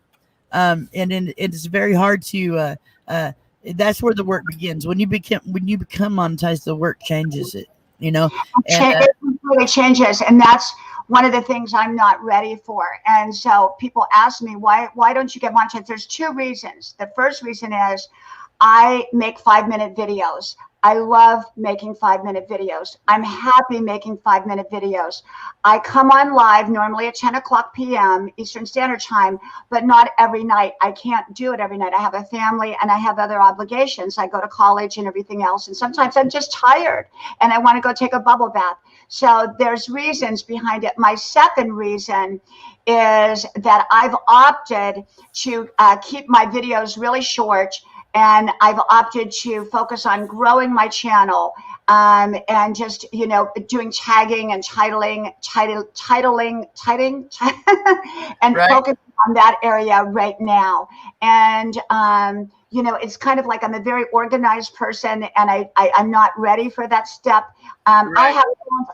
And it's very hard to. That's where the work begins. When you become monetized, the work changes it. It completely changes, and that's one of the things I'm not ready for. And so people ask me, why don't you get monetized? There's 2 reasons. The first reason is I make 5-minute videos. I love making 5-minute videos. I'm happy making 5-minute videos. I come on live normally at 10 o'clock p.m. Eastern Standard Time, but not every night. I can't do it every night. I have a family and I have other obligations. I go to college and everything else. And sometimes I'm just tired and I want to go take a bubble bath. So there's reasons behind it. My second reason is that I've opted to keep my videos really short, and I've opted to focus on growing my channel and just, doing tagging and titling and Right. focusing on that area right now. And, it's kind of like I'm a very organized person, and I'm not ready for that step. Right.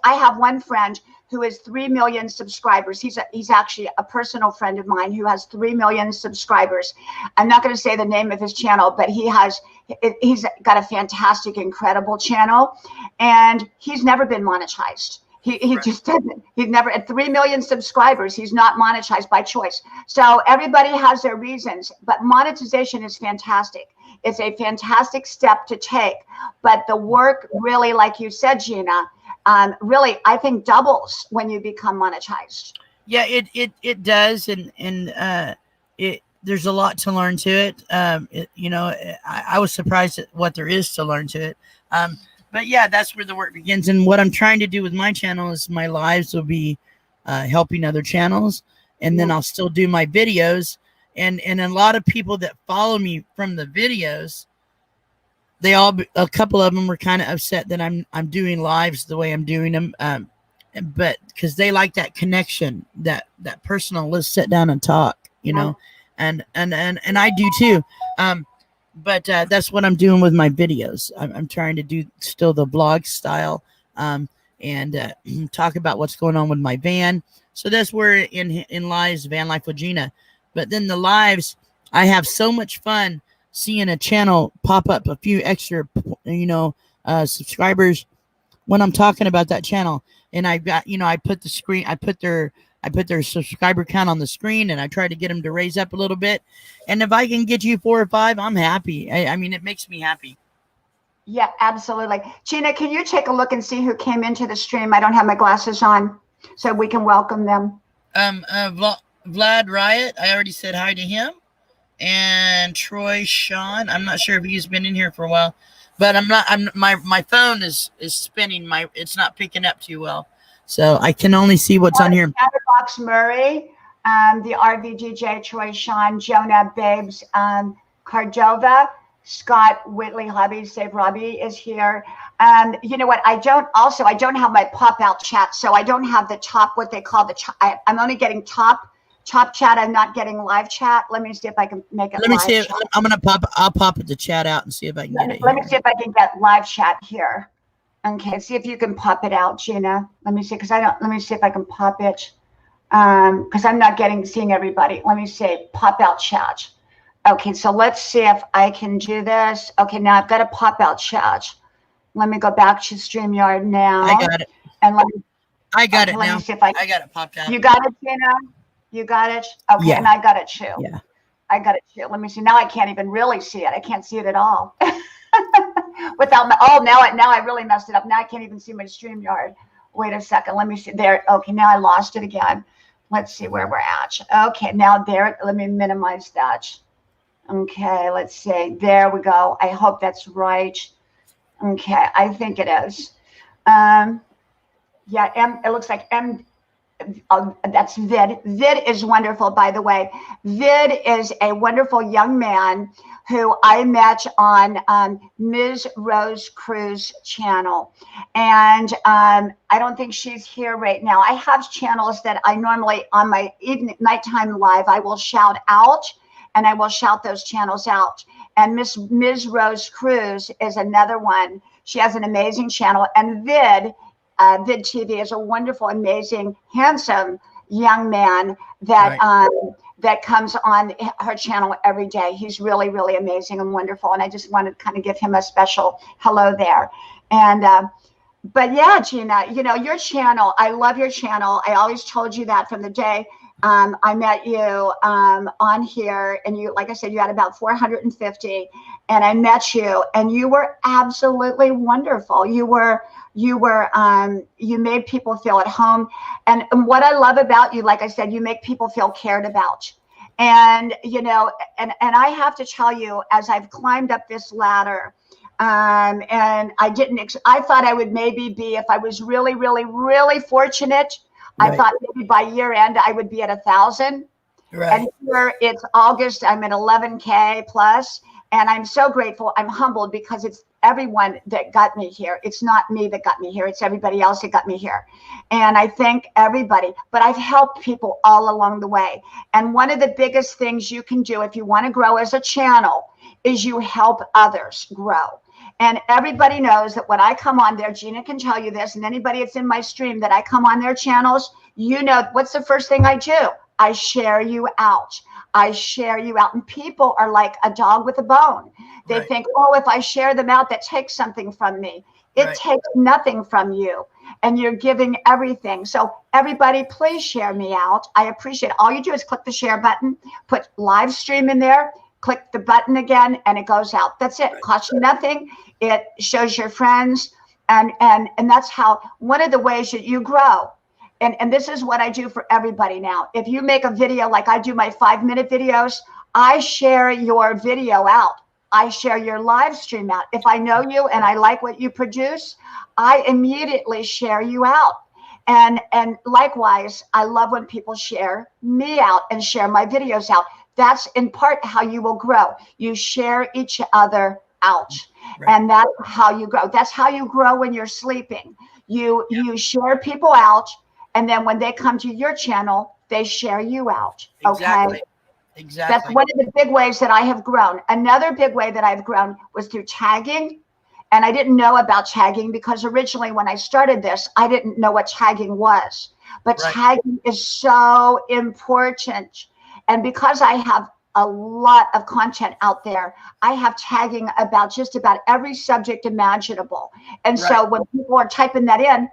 I have one friend who has 3 million subscribers. He's actually a personal friend of mine who has 3 million subscribers. I'm not going to say the name of his channel, but he's got a fantastic, incredible channel, and he's never been monetized. He just doesn't. He's never at 3 million subscribers. He's not monetized by choice. So everybody has their reasons, but monetization is fantastic. It's a fantastic step to take, but the work really, like you said, Gina, really, I think doubles when you become monetized. Yeah, it does, and there's a lot to learn to it. I was surprised at what there is to learn to it. But yeah, that's where the work begins. And what I'm trying to do with my channel is my lives will be helping other channels, and then I'll still do my videos. And a lot of people that follow me from the videos, a couple of them were kind of upset that I'm doing lives the way I'm doing them, but because they like that connection, that personal, let's sit down and talk, and I do too. But that's what I'm doing with my videos. I'm trying to do still the vlog style, and talk about what's going on with my van. So that's where in lies Van Life with Gina. But then the lives, I have so much fun seeing a channel pop up a few extra, subscribers when I'm talking about that channel. And I've got, I put the screen, I put their subscriber count on the screen, and I try to get them to raise up a little bit. And if I can get you 4 or 5, I'm happy. I mean, it makes me happy. Yeah, absolutely. Gina, can you take a look and see who came into the stream? I don't have my glasses on, so we can welcome them. Vlad Riot, I already said hi to him. And Troy Sean, I'm not sure if he's been in here for a while, but my phone is spinning. It's not picking up too well, so I can only see what's on here. Box Murray, the RVDJ, Troy Sean, Jonah Babes, Cardova, Scott Whitley, Hobby Save Robbie is here. You know what? I don't have my pop out chat, so I don't have the top, what they call I'm only getting top chat. I'm not getting live chat. Let me see if I can make it. Let me see if I'll pop the chat out and see if I can get it. Let me see if I can get live chat here. Okay, see if you can pop it out, Gina. Let me see, let me see if I can pop it. Because I'm not seeing everybody. Let me see, pop out chat. Okay, so let's see if I can do this. Okay, now I've got a pop out chat. Let me go back to StreamYard now. I got it. And I got it now. Let me see if I got it popped out. You got it, Gina? You got it? Okay, yeah. And I got it too. Yeah. I got it too. Let me see. Now I can't even really see it. I can't see it at all. Now I really messed it up. Now I can't even see my StreamYard. Wait a second. Let me see there. Okay, now I lost it again. Let's see where we're at. Okay, now there. Let me minimize that. Okay, let's see. There we go. I hope that's right. Okay, I think it is. Yeah, it looks like M. That's Vid. Vid is wonderful, by the way. Vid is a wonderful young man who I met on Ms. Rose Cruz channel. And I don't think she's here right now. I have channels that I normally, on my nighttime live, I will shout out, and I will shout those channels out. And Ms. Rose Cruz is another one. She has an amazing channel. And Vid TV is a wonderful, amazing, handsome young man that that comes on her channel every day. He's really, really amazing and wonderful. And I just wanted to kind of give him a special hello there. And but yeah, Gina, your channel, I love your channel. I always told you that from the day I met you on here, and you, like I said, you had about 450, and I met you, and you were absolutely wonderful. You made people feel at home, and what I love about you, like I said, you make people feel cared about. And and I have to tell you, as I've climbed up this ladder, and I thought I would maybe be, if I was really, really, really fortunate, I Right. thought maybe by year end I would be at 1,000. Right. And here it's August, I'm at 11K plus, and I'm so grateful. I'm humbled because it's everyone that got me here. It's not me that got me here. It's everybody else that got me here. And I thank everybody, but I've helped people all along the way. And one of the biggest things you can do if you want to grow as a channel is you help others grow. And everybody knows that when I come on there, Gina can tell you this, and anybody that's in my stream, that I come on their channels, you know, what's the first thing I do? I share you out. I share you out. And people are like a dog with a bone. They think, oh, if I share them out, that takes something from me. It takes nothing from you. And you're giving everything. So everybody, please share me out. I appreciate it. All you do is click the share button, put live stream in there, click the button again, and it goes out. That's it. Costs you nothing. It shows your friends. And that's how, one of the ways that you grow. And this is what I do for everybody now. If you make a video, like I do my 5-minute videos, I share your video out. I share your live stream out. If I know you and I like what you produce, I immediately share you out. And likewise, I love when people share me out and share my videos out. That's in part how you will grow. You share each other out. And that's how you grow. That's how you grow when you're sleeping. You share people out. And then when they come to your channel, they share you out. Okay. Exactly. That's one of the big ways that I have grown. Another big way that I've grown was through tagging. And I didn't know about tagging because originally when I started this, I didn't know what tagging was. But tagging is so important. And because I have a lot of content out there, I have tagging about just about every subject imaginable. And so when people are typing that in,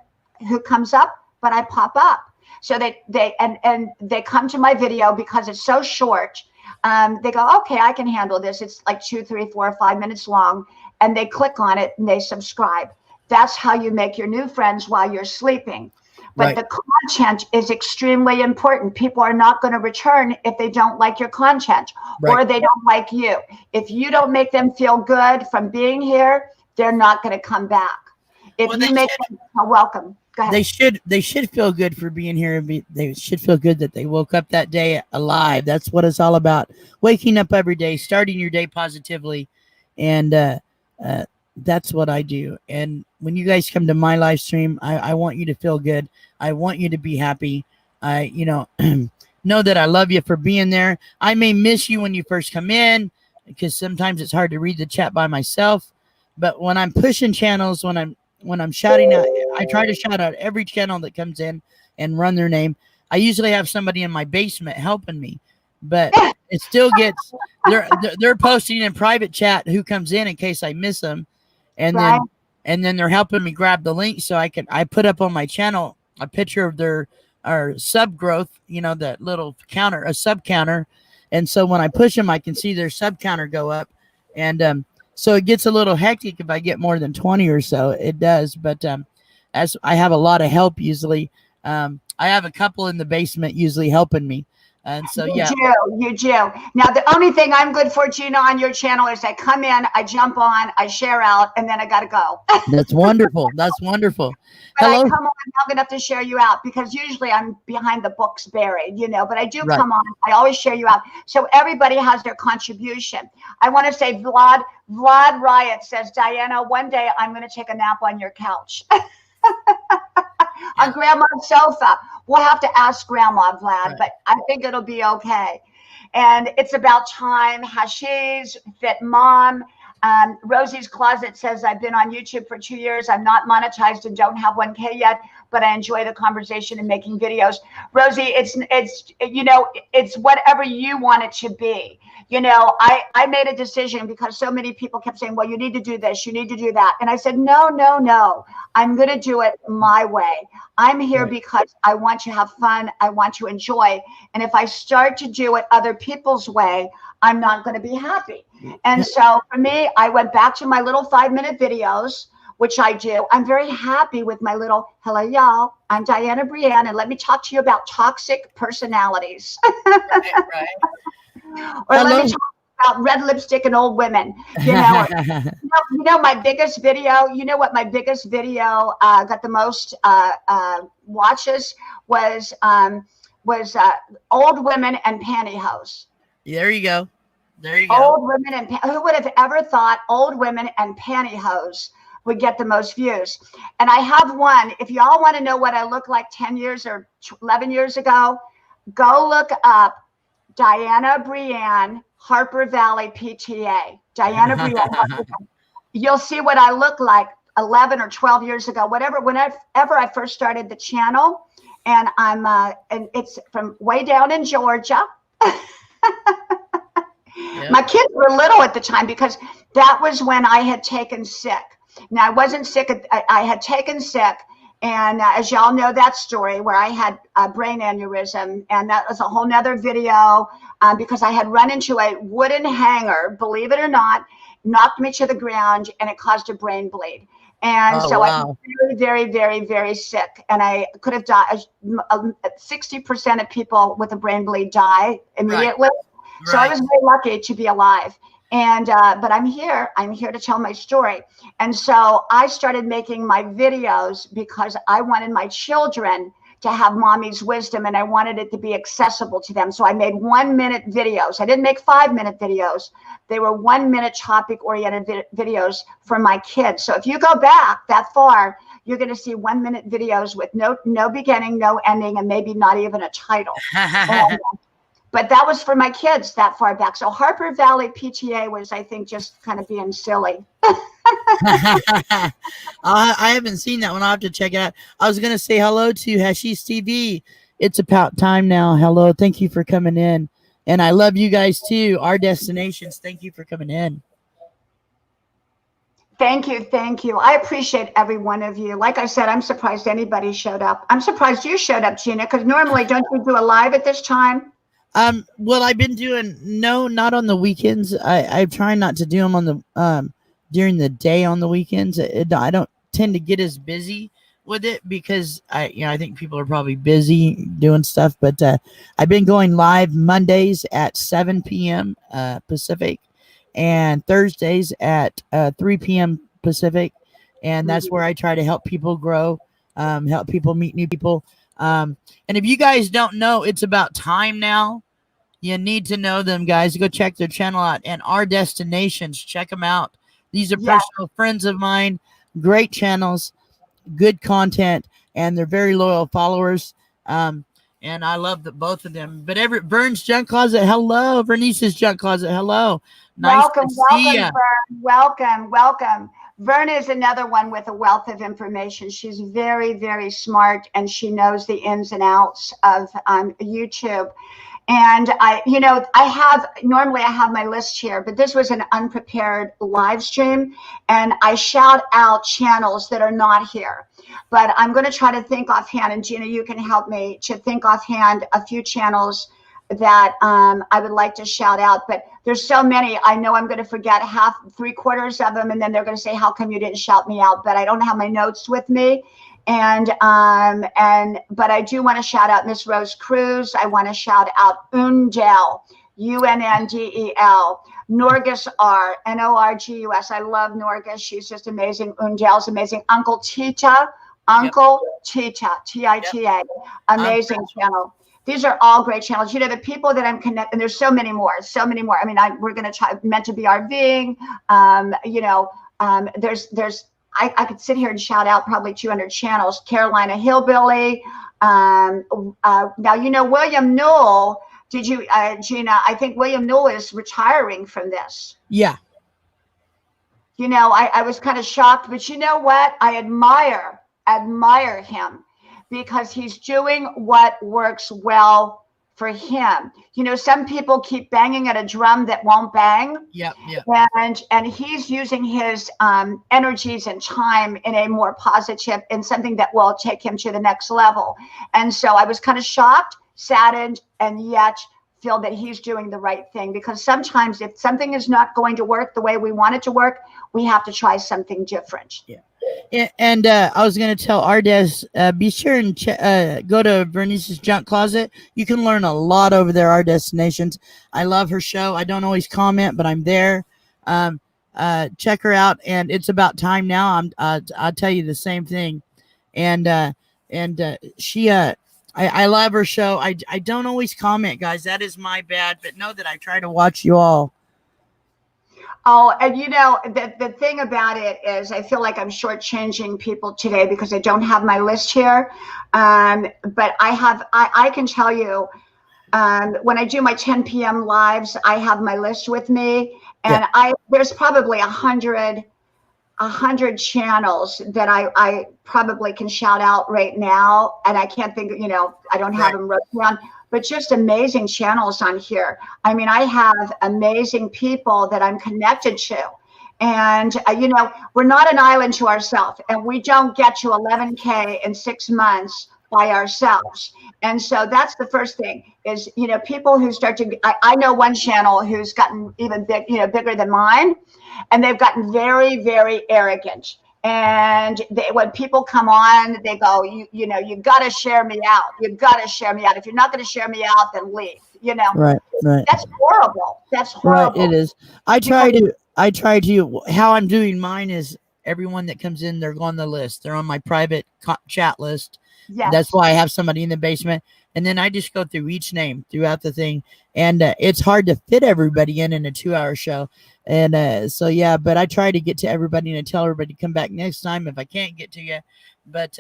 who comes up? But I pop up. So they come to my video because it's so short. They go, okay, I can handle this. It's like 2, 3, 4, 5 minutes long. And they click on it and they subscribe. That's how you make your new friends while you're sleeping. But the content is extremely important. People are not going to return if they don't like your content or they don't like you. If you don't make them feel good from being here, they're not going to come back. If you make them welcome. They should feel good for being here. They should feel good that they woke up that day alive. That's what it's all about. Waking up every day, starting your day positively. And that's what I do. And when you guys come to my live stream, I want you to feel good. I want you to be happy. I know that I love you for being there. I may miss you when you first come in because sometimes it's hard to read the chat by myself. But when I'm pushing channels, when I'm shouting out, I try to shout out every channel that comes in and run their name. I usually have somebody in my basement helping me, but it still gets, they're posting in private chat who comes in case I miss them. And then they're helping me grab the link so I put up on my channel a picture of our sub growth, that little counter, a sub counter. And so when I push them, I can see their sub counter go up. And, so it gets a little hectic if I get more than 20 or so. It does. But as I have a lot of help usually, I have a couple in the basement usually helping me. And so, you do. Now, the only thing I'm good for, Gina, on your channel is I come in, I jump on, I share out, and then I got to go. That's wonderful. That's wonderful. But I come on long enough to share you out because usually I'm behind the books buried, but I do come on. I always share you out. So everybody has their contribution. I want to say Vlad Riot says, Diana, one day I'm going to take a nap on your couch. On Grandma's sofa. We'll have to ask Grandma, Vlad, but I think it'll be okay. And it's about time. Hashish, Fit Mom. Rosie's Closet says, I've been on YouTube for 2 years. I'm not monetized and don't have 1K yet, but I enjoy the conversation and making videos. Rosie, it's whatever you want it to be. I made a decision because so many people kept saying, well, you need to do this, you need to do that. And I said, no, no, no. I'm going to do it my way. I'm here because I want to have fun. I want to enjoy. And if I start to do it other people's way, I'm not going to be happy. And so for me, I went back to my little 5-minute videos, which I do. I'm very happy with my little, hello, y'all. I'm Diana Brienne, and let me talk to you about toxic personalities. Right. Or let me talk about red lipstick and old women. My biggest video, you know what my biggest video got the most watches was old women and pantyhose. There you go. Old women and who would have ever thought old women and pantyhose would get the most views? And I have one. If y'all want to know what I look like 10 years or 11 years ago, go look up Diana Brienne, Harper Valley PTA. Diana Brienne. You'll see what I look like 11 or 12 years ago, whenever I first started the channel. And and it's from way down in Georgia. Yep. My kids were little at the time because that was when I had taken sick. Now, I wasn't sick. I had taken sick. And as y'all know that story where I had a brain aneurysm, and that was a whole nother video because I had run into a wooden hanger, believe it or not, knocked me to the ground, and it caused a brain bleed. And I was very, very, very, very sick. And I could have died. 60% of people with a brain bleed die immediately. Right. So I was very lucky to be alive. And but I'm here to tell my story. And so I started making my videos because I wanted my children to have mommy's wisdom, and I wanted it to be accessible to them. So I made 1-minute videos. I didn't make 5-minute videos. They were 1-minute topic oriented videos for my kids. So if you go back that far, you're going to see 1-minute videos with no beginning, no ending, and maybe not even a title. But that was for my kids that far back. So Harper Valley PTA was, I think, just kind of being silly. I haven't seen that one. I'll have to check it out. I was going to say hello to Hashish TV. It's about time now. Hello. Thank you for coming in. And I love you guys too. Our destinations. Thank you for coming in. Thank you. Thank you. I appreciate every one of you. Like I said, I'm surprised anybody showed up. I'm surprised you showed up, Gina, because normally don't you do a live at this time? Well, I've been doing not on the weekends. I'm trying not to do them on the during the day on the weekends. I don't tend to get as busy with it because I think people are probably busy doing stuff. But I've been going live Mondays at 7 p.m. Pacific, and Thursdays at 3 p.m. Pacific, and that's where I try to help people grow, help people meet new people. And if you guys don't know, it's about time now. You need to know them, guys. Go check their channel out and Our Destinations. Check them out. These are personal friends of mine. Great channels, good content, and they're very loyal followers. And I love both of them. But Vern's Junk Closet, hello. Vernice's Junk Closet, hello. Nice to see you. Vern. Welcome. Vern is another one with a wealth of information. She's very, very smart, and she knows the ins and outs of YouTube. And normally I have my list here, but this was an unprepared live stream, and I shout out channels that are not here. But I'm going to try to think offhand, and Gina, you can help me to think offhand a few channels that I would like to shout out. But there's so many, I know I'm going to forget 3/4 of them, and then they're going to say, how come you didn't shout me out? But I don't have my notes with me. But I do want to shout out Miss Rose Cruz. I want to shout out Undel, Unnndel, Norgus R, Norgus. I love Norgus. She's just amazing. Undel's amazing. Uncle Tita, Tita, Tita, amazing channel. These are all great channels. You know, the people that I'm connected, and there's so many more. I mean, we're going to try Meant to Be RVing. I could sit here and shout out probably 200 channels. Carolina Hillbilly. Now, William Newell, did you, Gina, I think William Newell is retiring from this. Yeah. I was kind of shocked, but you know what? I admire him. because he's doing what works well for him. You know, some people keep banging at a drum that won't bang. Yep. And he's using his energies and time in a more positive, in something that will take him to the next level. And so I was kind of shocked, saddened, and yet feel that he's doing the right thing, because sometimes if something is not going to work the way we want it to work, we have to try something different. Yeah. And I was going to tell Ardes, be sure and go to Bernice's Junk Closet. You can learn a lot over there, Our Destinations. I love her show. I don't always comment, but I'm there. Check her out, and it's about time now. I'll tell you the same thing. And she, I love her show. I don't always comment, guys. That is my bad, but know that I try to watch you all. Oh, and you know, the thing about it is I feel like I'm shortchanging people today because I don't have my list here. But I can tell you, when I do my 10 p.m. lives, I have my list with me, and there's probably 100 channels that I probably can shout out right now. And I can't think, you know, I don't have them written down. But just amazing channels on here. I mean, I have amazing people that I'm connected to. And, you know, we're not an island to ourselves, and we don't get to 11K in 6 months by ourselves. And so that's the first thing is, you know, people who start to, I know one channel who's gotten even bigger than mine, and they've gotten very, very arrogant. And when people come on, they go, you know, you got to share me out. You've got to share me out. If you're not going to share me out, then leave, you know. Right. That's horrible. That's horrible. Right, it is. I try to, how I'm doing mine is everyone that comes in, they're on the list. They're on my private chat list. Yes. That's why I have somebody in the basement. And then I just go through each name throughout the thing. And it's hard to fit everybody in a 2-hour show. And so, yeah, but I try to get to everybody and I tell everybody to come back next time if I can't get to you. But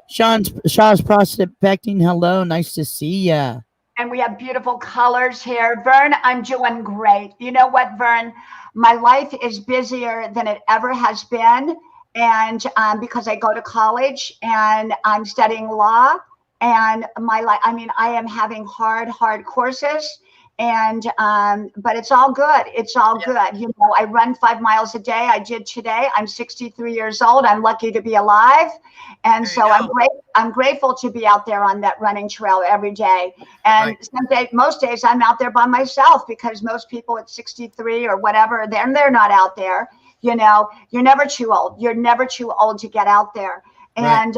Shaw's Prospecting, hello. Nice to see ya. And we have beautiful colors here. Vern, I'm doing great. You know what, Vern? My life is busier than it ever has been. And because I go to college and I'm studying law, and my life, I mean, I am having hard courses, and but it's all good. It's all good. You know, I run 5 miles a day. I did today. I'm 63 years old. I'm lucky to be alive. And so I'm grateful to be out there on that running trail every day. And most days I'm out there by myself, because most people at 63 or whatever, they're not out there. You know, you're never too old. You're never too old to get out there. And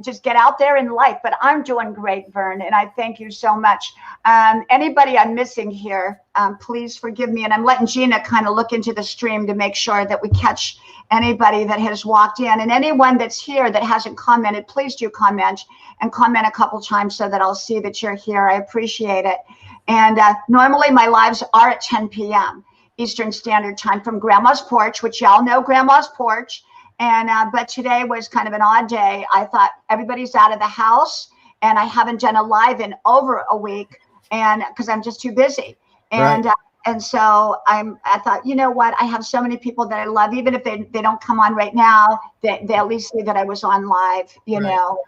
just get out there in life. But I'm doing great, Vern, and I thank you so much. Anybody I'm missing here, please forgive me. And I'm letting Gina kind of look into the stream to make sure that we catch anybody that has walked in. And anyone that's here that hasn't commented, please do comment, and comment a couple times so that I'll see that you're here. I appreciate it. And normally my lives are at 10 p.m. Eastern Standard Time from Grandma's Porch, which y'all know Grandma's Porch. And but today was kind of an odd day. I thought everybody's out of the house, and I haven't done a live in over a week, and because I'm just too busy. And and so I thought, you know what? I have so many people that I love, even if they don't come on right now, they at least see that I was on live, you know.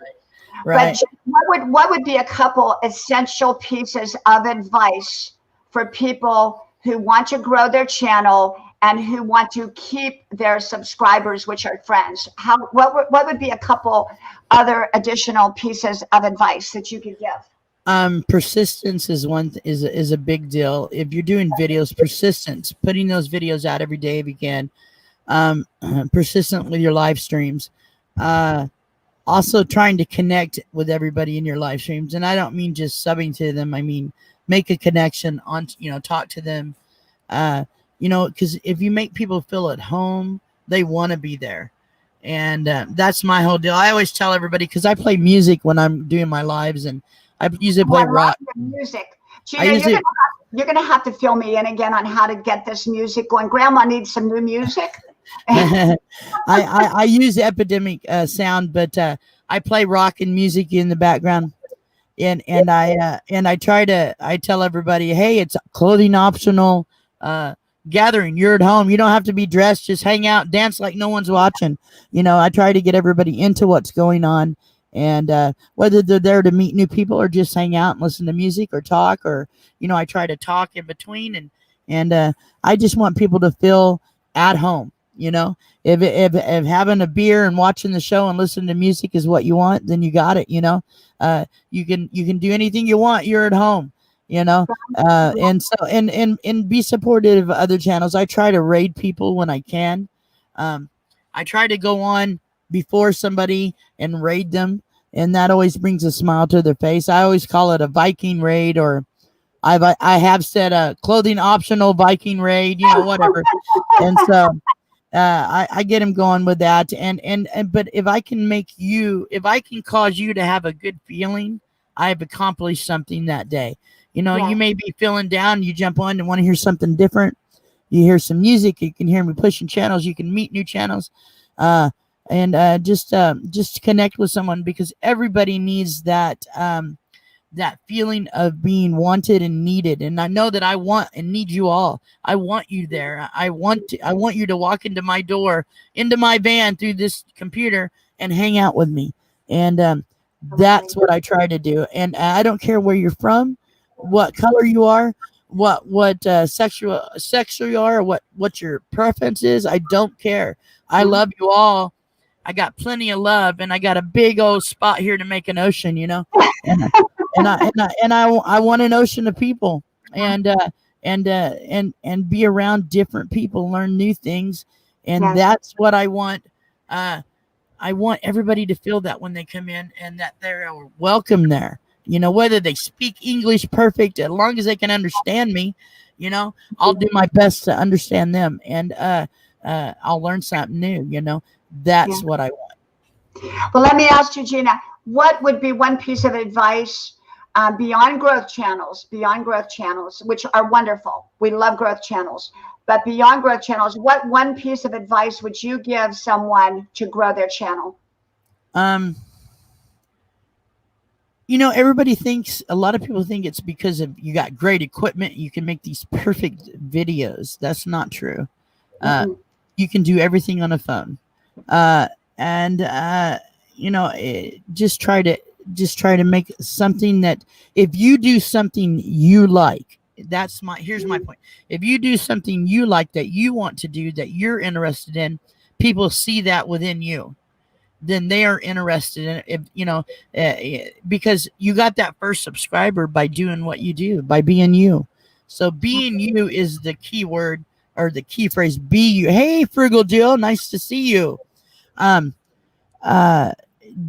But what would be a couple essential pieces of advice for people who want to grow their channel and who want to keep their subscribers, which are friends? What would be a couple other additional pieces of advice that you could give? Persistence is a big deal. If you're doing videos, persistence, putting those videos out every day if you can. Persistent with your live streams. Also trying to connect with everybody in your live streams. And I don't mean just subbing to them. I mean, make a connection on, talk to them. Because if you make people feel at home, they want to be there. And that's my whole deal. I always tell everybody, because I play music when I'm doing my lives, and I usually play rock. Music. Gina, you're going to have to fill me in again on how to get this music going. Grandma needs some new music. I use Epidemic sound, but I play rock and music in the background. And I tell everybody, hey, it's clothing optional. Gathering, you're at home, you don't have to be dressed, just hang out, dance like no one's watching. I try to get everybody into what's going on, And whether they're there to meet new people or just hang out and listen to music or talk, or I try to talk in between, and I just want people to feel at home. If having a beer and watching the show and listening to music is what you want, then you got it. You can do anything you want. You're at home. And so and be supportive of other channels. I try to raid people when I can. I try to go on before somebody and raid them, and that always brings a smile to their face. I always call it a Viking raid, or I have said a clothing optional Viking raid, whatever. And so I get him going with that, and but if I can cause you to have a good feeling, I've accomplished something that day. You may be feeling down, you jump on and want to hear something different. You hear some music, you can hear me pushing channels, you can meet new channels, and just connect with someone, because everybody needs that feeling of being wanted and needed. And I know that I want and need you all. I want you there. I want you to walk into my door, into my van through this computer and hang out with me. And that's what I try to do. And I don't care where you're from, what color you are, what sexual you are, or what your preference is. I don't care. I love you all. I got plenty of love, and I got a big old spot here to make an ocean, and I want an ocean of people, and be around different people, learn new things, and that's what I want. I want everybody to feel that when they come in, and that they're welcome there. Whether they speak English perfect, as long as they can understand me, I'll do my best to understand them, and I'll learn something new. That's what I want. Well, let me ask you, Gina, what would be one piece of advice beyond growth channels, which are wonderful? We love growth channels. But beyond growth channels, what one piece of advice would you give someone to grow their channel? Everybody thinks, a lot of people think it's because of you got great equipment, you can make these perfect videos. That's not true. You can do everything on a phone. Just try to make something that, if you do something you like, here's my point. If you do something you like, that you want to do, that you're interested in, people see that within you, then they are interested in it. Because you got that first subscriber by doing what you do, by being you. So being you is the key word, or the key phrase. Be you. Hey, Frugal Jill, nice to see you.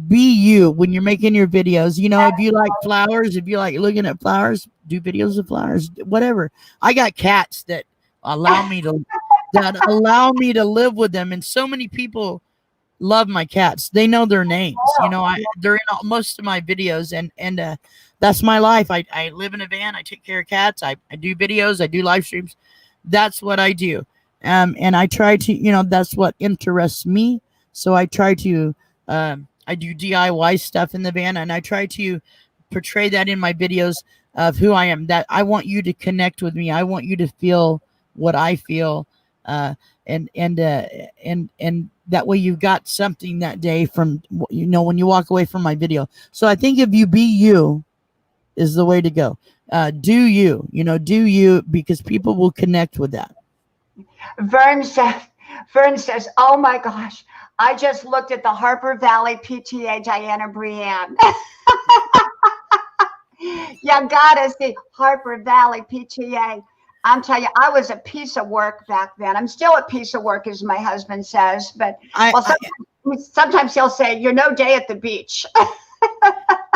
Be you when you're making your videos. If you like flowers, if you like looking at flowers, do videos of flowers, whatever. I got cats that allow me to live with them, and so many people love my cats. They know their names. They're in most of my videos, and that's my life. I live in a van. I take care of cats. I do videos. I do live streams. That's what I do. And I try to, that's what interests me. So I try to, I do DIY stuff in the van, and I try to portray that in my videos of who I am, that I want you to connect with me. I want you to feel what I feel. And that way you got something that day from, when you walk away from my video. So I think if you be you is the way to go. Do you, because people will connect with that. Vern says, oh my gosh, I just looked at the Harper Valley PTA Diana Brienne. You gotta see Harper Valley PTA. I'm telling you, I was a piece of work back then. I'm still a piece of work, as my husband says, but sometimes he'll say, you're no day at the beach.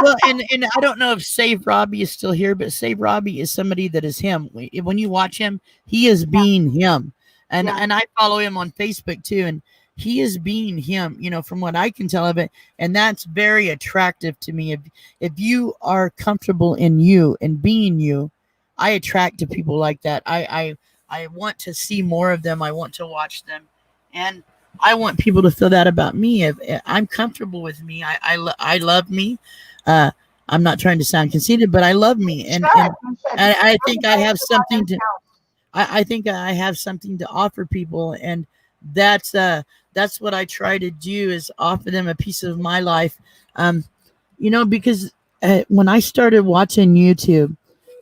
Well, and I don't know if Save Robbie is still here, but Save Robbie is somebody that is him. When you watch him, he is being him. And I follow him on Facebook too, and he is being him, from what I can tell of it. And that's very attractive to me. If you are comfortable in you and being you, I attract to people like that. I want to see more of them. I want to watch them. And I want people to feel that about me. If I'm comfortable with me, I love me. I'm not trying to sound conceited, but I love me. And I think I have something to, I think I have something to offer people. And that's what I try to do, is offer them a piece of my life. Because when I started watching YouTube,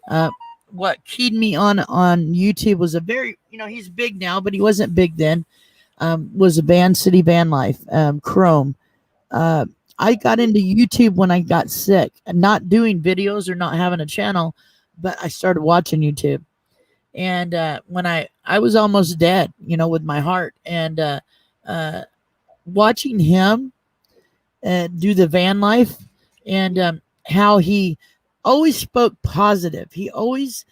uh, what keyed me on YouTube was a very, he's big now, but he wasn't big then. Was a Van City Van Life, Chrome. Uh, I got into YouTube when I got sick, not doing videos or not having a channel, but I started watching YouTube. And when I was almost dead, with my heart, and uh, watching him do the van life, and how he always spoke positive. He always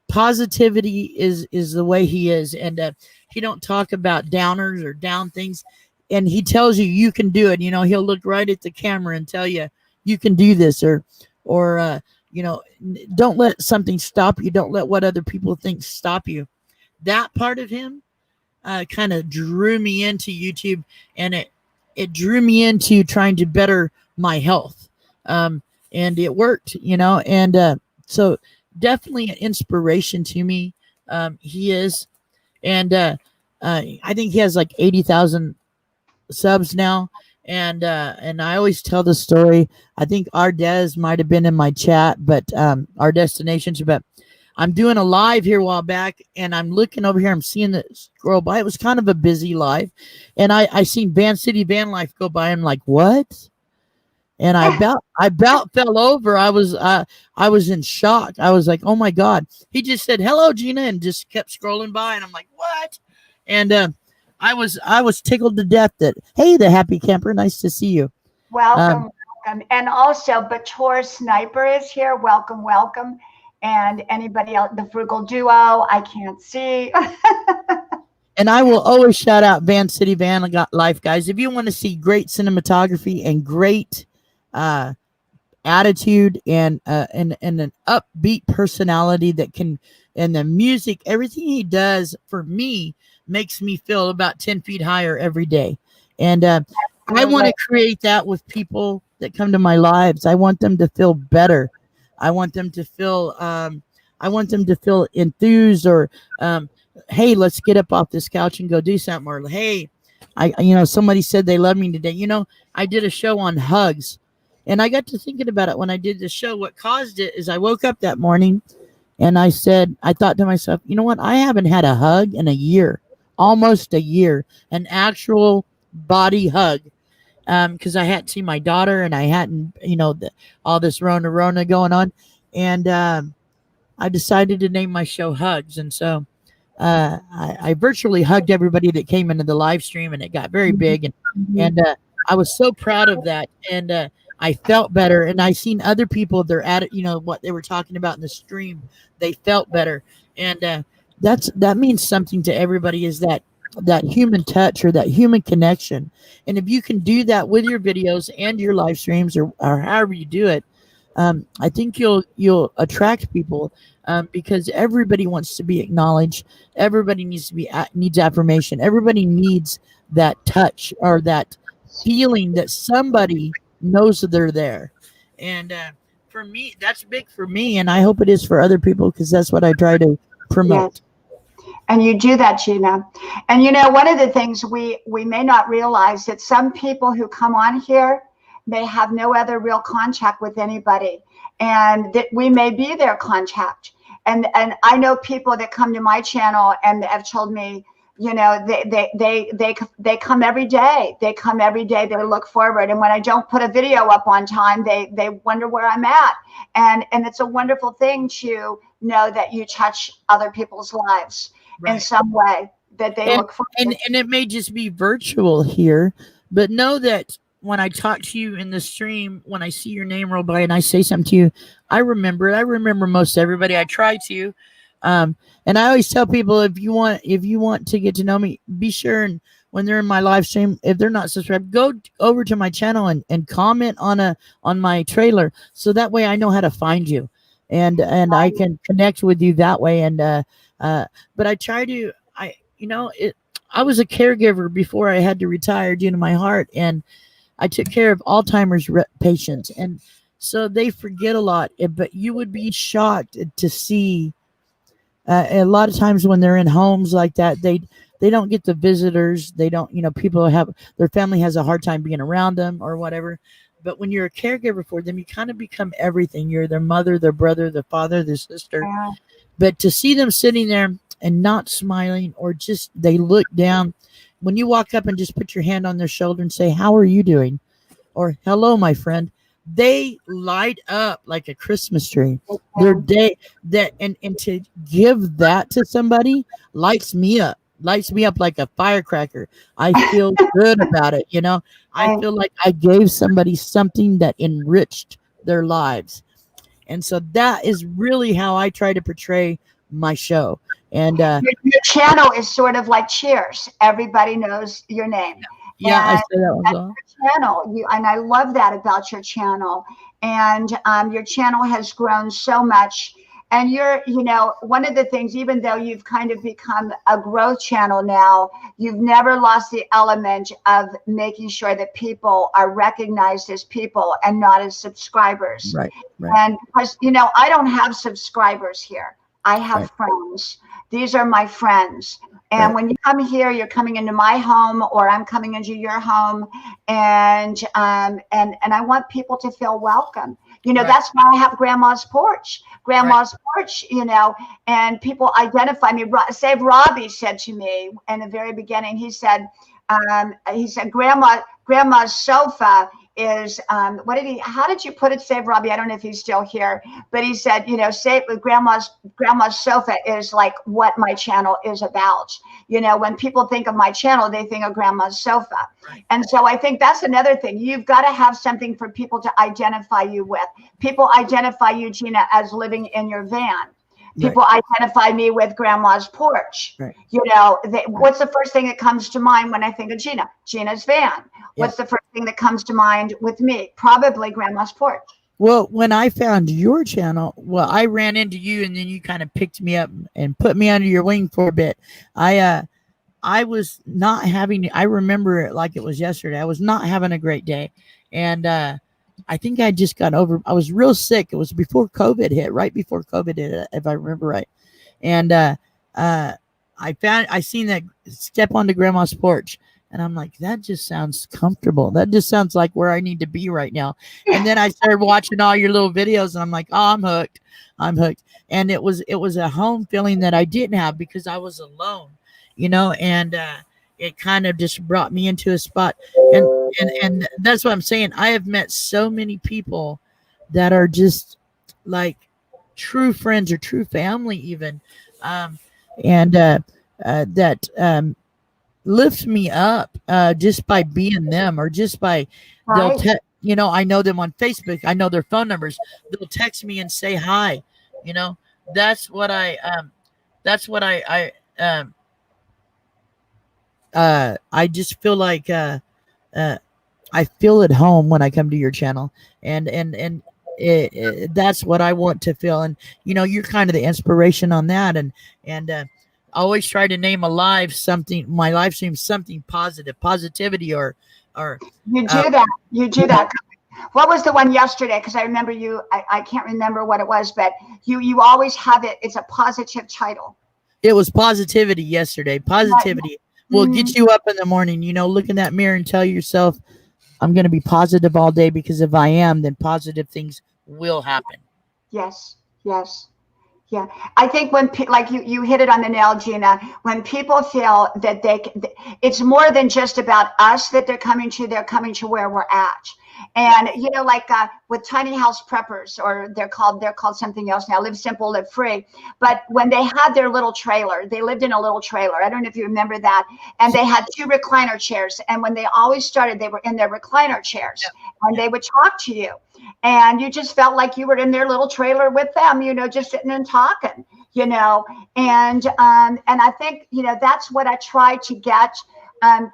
positivity is the way he is, and he don't talk about downers or down things, and he tells you can do it. He'll look right at the camera and tell you can do this, or don't let something stop you. Don't let what other people think stop you. That part of him kind of drew me into YouTube, and it drew me into trying to better my health. And it worked, and so definitely an inspiration to me. He is, and I think he has like 80,000 subs now. And I always tell the story. I think Ardez might have been in my chat, but our destinations. But I'm doing a live here a while back, and I'm looking over here. I'm seeing the scroll by. It was kind of a busy live, and I seen Van City Van Life go by. I'm like, what? And I about fell over. I was in shock. I was like, oh my god. He just said hello, Gina, and just kept scrolling by, and I'm like, what? And I was tickled to death that, hey, the happy camper, nice to see you. Welcome, welcome. And also, Bator Sniper is here. Welcome, welcome. And anybody else, the Frugal Duo, I can't see. And I will always shout out Van City Van Life, guys. If you want to see great cinematography and great uh, attitude, and an upbeat personality that can, and the music, everything he does for me makes me feel about 10 feet higher every day. And I want to create that with people that come to my lives. I want them to feel better. I want them to feel enthused, or hey, let's get up off this couch and go do something. Or hey, somebody said they love me today. I did a show on hugs, and I got to thinking about it when I did the show. What caused it is I woke up that morning and I thought to myself, you know what? I haven't had a hug in a year, almost a year, an actual body hug. Because I hadn't seen my daughter, and I hadn't, all this Rona going on. And I decided to name my show Hugs. And so I virtually hugged everybody that came into the live stream, and it got very big. And I was so proud of that. And I felt better. And I seen other people, they're at it, what they were talking about in the stream, they felt better. And that means something to everybody, is that human touch, or that human connection. And if you can do that with your videos and your live streams, or however you do it, I think you'll attract people, because everybody wants to be acknowledged. Everybody needs affirmation. Everybody needs that touch, or that feeling that somebody knows that they're there. And for me, that's big for me, and I hope it is for other people, because that's what I try to promote. Yes. And you do that, Gina. And one of the things we may not realize, that some people who come on here, they have no other real contact with anybody, and that we may be their contact. And I know people that come to my channel and have told me, they come every day. They come every day. They look forward. And when I don't put a video up on time, they wonder where I'm at. And it's a wonderful thing to know that you touch other people's lives. Right. In some way, that they look for. And it may just be virtual here, but know that when I talk to you in the stream, when I see your name roll by and I say something to you, I remember it. I remember most everybody. I try to. And I always tell people, if you want to get to know me, be sure, and when they're in my live stream, if they're not subscribed, go over to my channel and comment on my trailer, so that way I know how to find you, and I can connect with you that way. And but I try to, I was a caregiver before I had to retire due to my heart, and I took care of Alzheimer's patients, and so they forget a lot. But you would be shocked to see a lot of times when they're in homes like that, they don't get the visitors. They don't, people have, their family has a hard time being around them or whatever. But when you're a caregiver for them, you kind of become everything. You're their mother, their brother, their father, their sister. Yeah. But to see them sitting there and not smiling, or just they look down, when you walk up and just put your hand on their shoulder and say, "How are you doing?" or "Hello, my friend," they light up like a Christmas tree. Their day, that and to give that to somebody lights me up like a firecracker. I feel good about it. I Right. feel like I gave somebody something that enriched their lives. And so that is really how I try to portray my show. And Your channel is sort of like Cheers. Everybody knows your name. yeah, I And say that one as that's well. your channel. And I love that about your channel. And your channel has grown so much. And one of the things, even though you've kind of become a growth channel now, you've never lost the element of making sure that people are recognized as people and not as subscribers. Right. And because, I don't have subscribers here. I have friends. These are my friends. And when you come here, you're coming into my home, or I'm coming into your home, and I want people to feel welcome. That's why I have Grandma's Porch. Grandma's Porch, and people identify me. Save Robbie said to me in the very beginning, he said, Grandma's sofa is how did you put it, Save Robbie? I don't know if he's still here, but he said, save with grandma's sofa is like what my channel is about. When people think of my channel, they think of Grandma's sofa. And so I think that's another thing. You've got to have something for people to identify you with. People identify you, Gina, as living in your van. People identify me with Grandma's Porch. What's the first thing that comes to mind when I think of Gina? Gina's van. What's the first thing that comes to mind with me? Probably Grandma's Porch. Well, when I found your channel, I ran into you, and then you kind of picked me up and put me under your wing for a bit. I was not having. I remember it like it was yesterday. I was not having a great day, and I think I just got over. I was real sick. It was before COVID hit, right before COVID hit, if I remember right. And I seen that step onto Grandma's Porch, and I'm like, that just sounds comfortable. That just sounds like where I need to be right now. And then I started watching all your little videos, and I'm like, oh, I'm hooked. I'm hooked. And it was a home feeling that I didn't have because I was alone, and it kind of just brought me into a spot. And that's what I'm saying. I have met so many people that are just like true friends or true family even. That lift me up just by being them, or just by I know them on Facebook. I know their phone numbers. They'll text me and say hi. That's what I just feel like I feel at home when I come to your channel, and that's what I want to feel. And you're kind of the inspiration on that, and I always try to name my live stream something positivity, or you do that. You do that. What was the one yesterday? Because I remember you. I can't remember what it was, but you always have it. It's a positive title. It was positivity yesterday. Positivity will get you up in the morning. Look in that mirror and tell yourself, I'm going to be positive all day, because if I am, then positive things will happen. Yes. Yeah. I think when, like you hit it on the nail, Gina, when people feel that it's more than just about us that they're coming to where we're at. And, like with tiny house preppers, or they're called something else now, Live Simple, Live Free. But when they had their little trailer, they lived in a little trailer. I don't know if you remember that. And they had 2 recliner chairs. And when they always started, they were in their recliner chairs, and they would talk to you. And you just felt like you were in their little trailer with them, just sitting and talking, and I think, that's what I try to get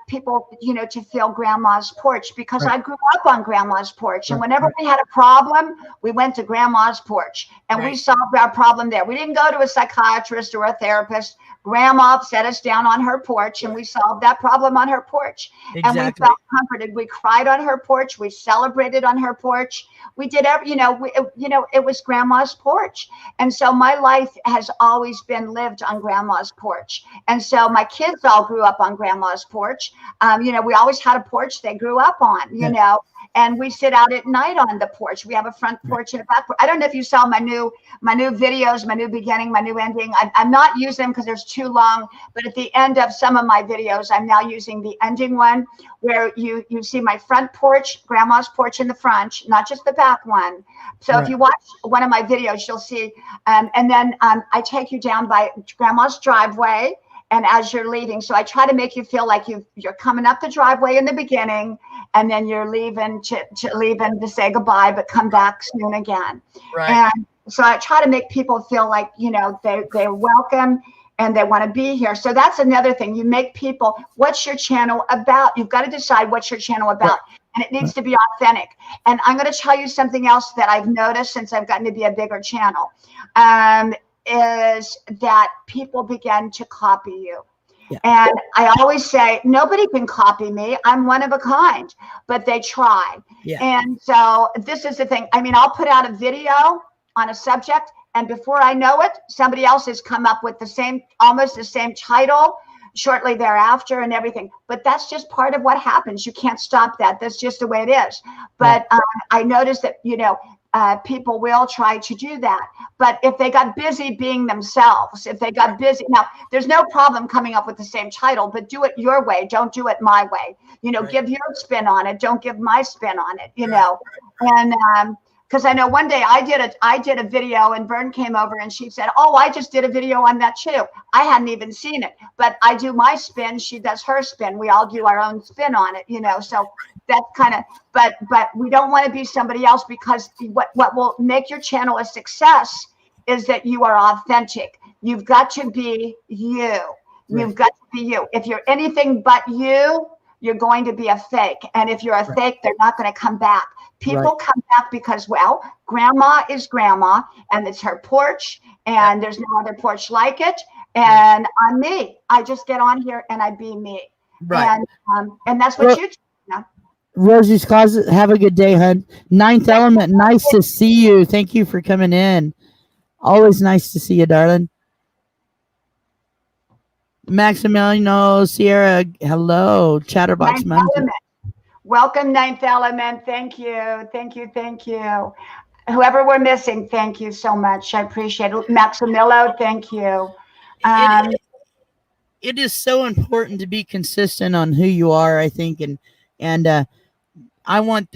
people, to feel Grandma's Porch, because I grew up on Grandma's Porch. And whenever we had a problem, we went to Grandma's Porch, and we solved our problem there. We didn't go to a psychiatrist or a therapist. Grandma set us down on her porch, and we solved that problem on her porch. And we felt comforted. We cried on her porch. We celebrated on her porch. We did it was Grandma's Porch. And so my life has always been lived on Grandma's porch. And so my kids all grew up on Grandma's porch. We always had a porch they grew up on, and we sit out at night on the porch. We have a front porch and a back porch. I don't know if you saw my new videos, my new beginning, my new ending. I'm not using them because there's too long, but at the end of some of my videos, I'm now using the ending one where you see my front porch, grandma's porch in the front, not just the back one. So if you watch one of my videos, you'll see, and then I take you down by grandma's driveway. And as you're leaving, so I try to make you feel like you're coming up the driveway in the beginning, and then you're leaving to say goodbye, but come back soon again. Right. And so I try to make people feel like, you know, they're welcome and they want to be here. So that's another thing. You make people, what's your channel about? You've got to decide what's your channel about. And it needs to be authentic. And I'm going to tell you something else that I've noticed since I've gotten to be a bigger channel. Is that people begin to copy you. Yeah. And I always say, nobody can copy me. I'm one of a kind, but they try. Yeah. And so this is the thing. I mean, I'll put out a video on a subject, and before I know it, somebody else has come up with almost the same title shortly thereafter and everything. But that's just part of what happens. You can't stop that. That's just the way it is. But I noticed that, you know, people will try to do that. But if they got busy being themselves, if they got busy, now there's no problem coming up with the same title, but do it your way. Don't do it my way. You know, give your spin on it. Don't give my spin on it, you know. And because I know one day I did a video and Vern came over and she said, oh, I just did a video on that too. I hadn't even seen it, but I do my spin. She does her spin. We all do our own spin on it, you know, so that's kind of, but we don't want to be somebody else, because what will make your channel a success is that you are authentic. You've got to be you. You've got to be you. If you're anything but you, you're going to be a fake. And if you're a fake, they're not going to come back. People come back because, well, grandma is grandma and it's her porch and there's no other porch like it. And I'm me. I just get on here and I be me. Right. And that's what you do. Rosie's Closet, have a good day, hun. Ninth Element, nice to see you. Thank you for coming in. Always nice to see you, darling. Maximiliano, Sierra, hello. Chatterbox Monkey. Welcome, Ninth Element. Thank you. Thank you. Thank you. Whoever we're missing, thank you so much. I appreciate it. Maximillo, thank you. It is so important to be consistent on who you are, I think, and I want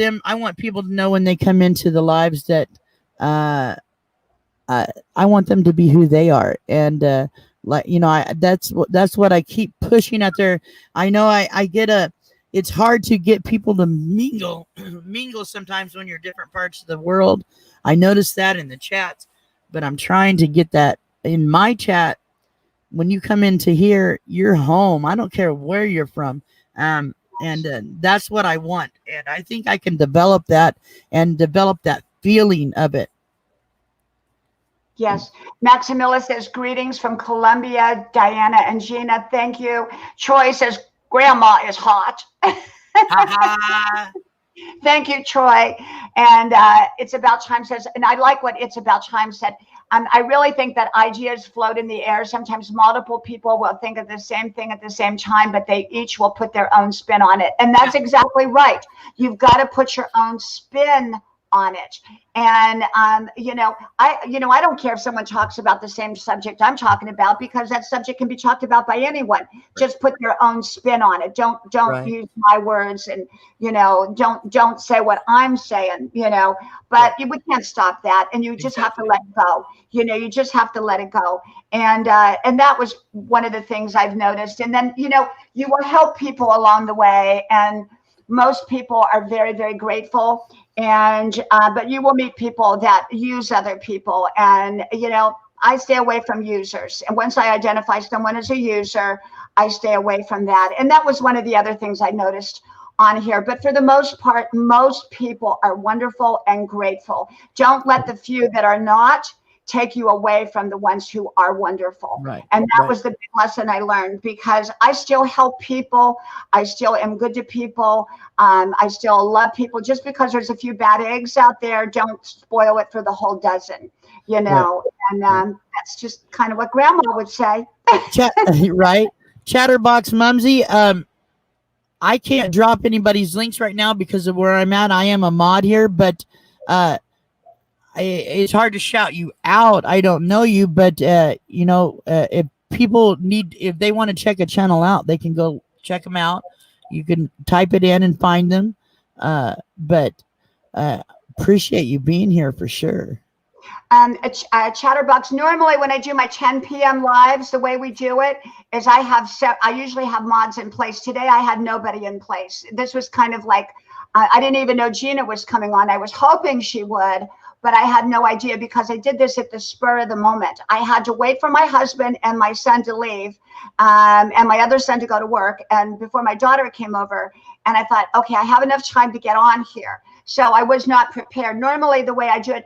people to know when they come into the lives that I want them to be who they are. And like, you know, that's what I keep pushing out there. I know it's hard to get people to mingle sometimes when you're different parts of the world. I noticed that in the chats, but I'm trying to get that in my chat. When you come into here, you're home. I don't care where you're from. And that's what I want. And I think I can develop that and develop that feeling of it. Yes. Maximilla says, greetings from Colombia, Diana and Gina. Thank you. Troy says, grandma is hot. Thank you, Troy. And It's About Time says, and I like what It's About Time said. I really think that ideas float in the air. Sometimes multiple people will think of the same thing at the same time, but they each will put their own spin on it. And that's exactly right. You've got to put your own spin on it. And I don't care if someone talks about the same subject I'm talking about, because that subject can be talked about by anyone. Just put your own spin on it. Don't use my words, and don't say what I'm saying, but we can't stop that. And you just have to let go. You just have to let it go. And that was one of the things I've noticed. And then, you will help people along the way, and most people are very, very grateful. And but you will meet people that use other people, and I stay away from users. And once I identify someone as a user, I stay away from that. And that was one of the other things I noticed on here. But for the most part, most people are wonderful and grateful. Don't let the few that are not take you away from the ones who are wonderful. Right. And that was the big lesson I learned, because I still help people. I still am good to people. I still love people. Just because there's a few bad eggs out there, don't spoil it for the whole dozen, Right. And that's just kind of what grandma would say. Right. Chatterbox Mumsy. I can't drop anybody's links right now because of where I'm at. I am a mod here, but uh, it's hard to shout you out. I don't know you, but if people if they want to check a channel out, they can go check them out. You can type it in and find them. But appreciate you being here for sure. Chatterbox. Normally, when I do my 10 p.m. lives, the way we do it is I usually have mods in place. Today, I had nobody in place. This was kind of like I didn't even know Gina was coming on. I was hoping she would, but I had no idea because I did this at the spur of the moment. I had to wait for my husband and my son to leave, and my other son to go to work, and before my daughter came over. And I thought, okay, I have enough time to get on here. So I was not prepared. Normally, the way I do it.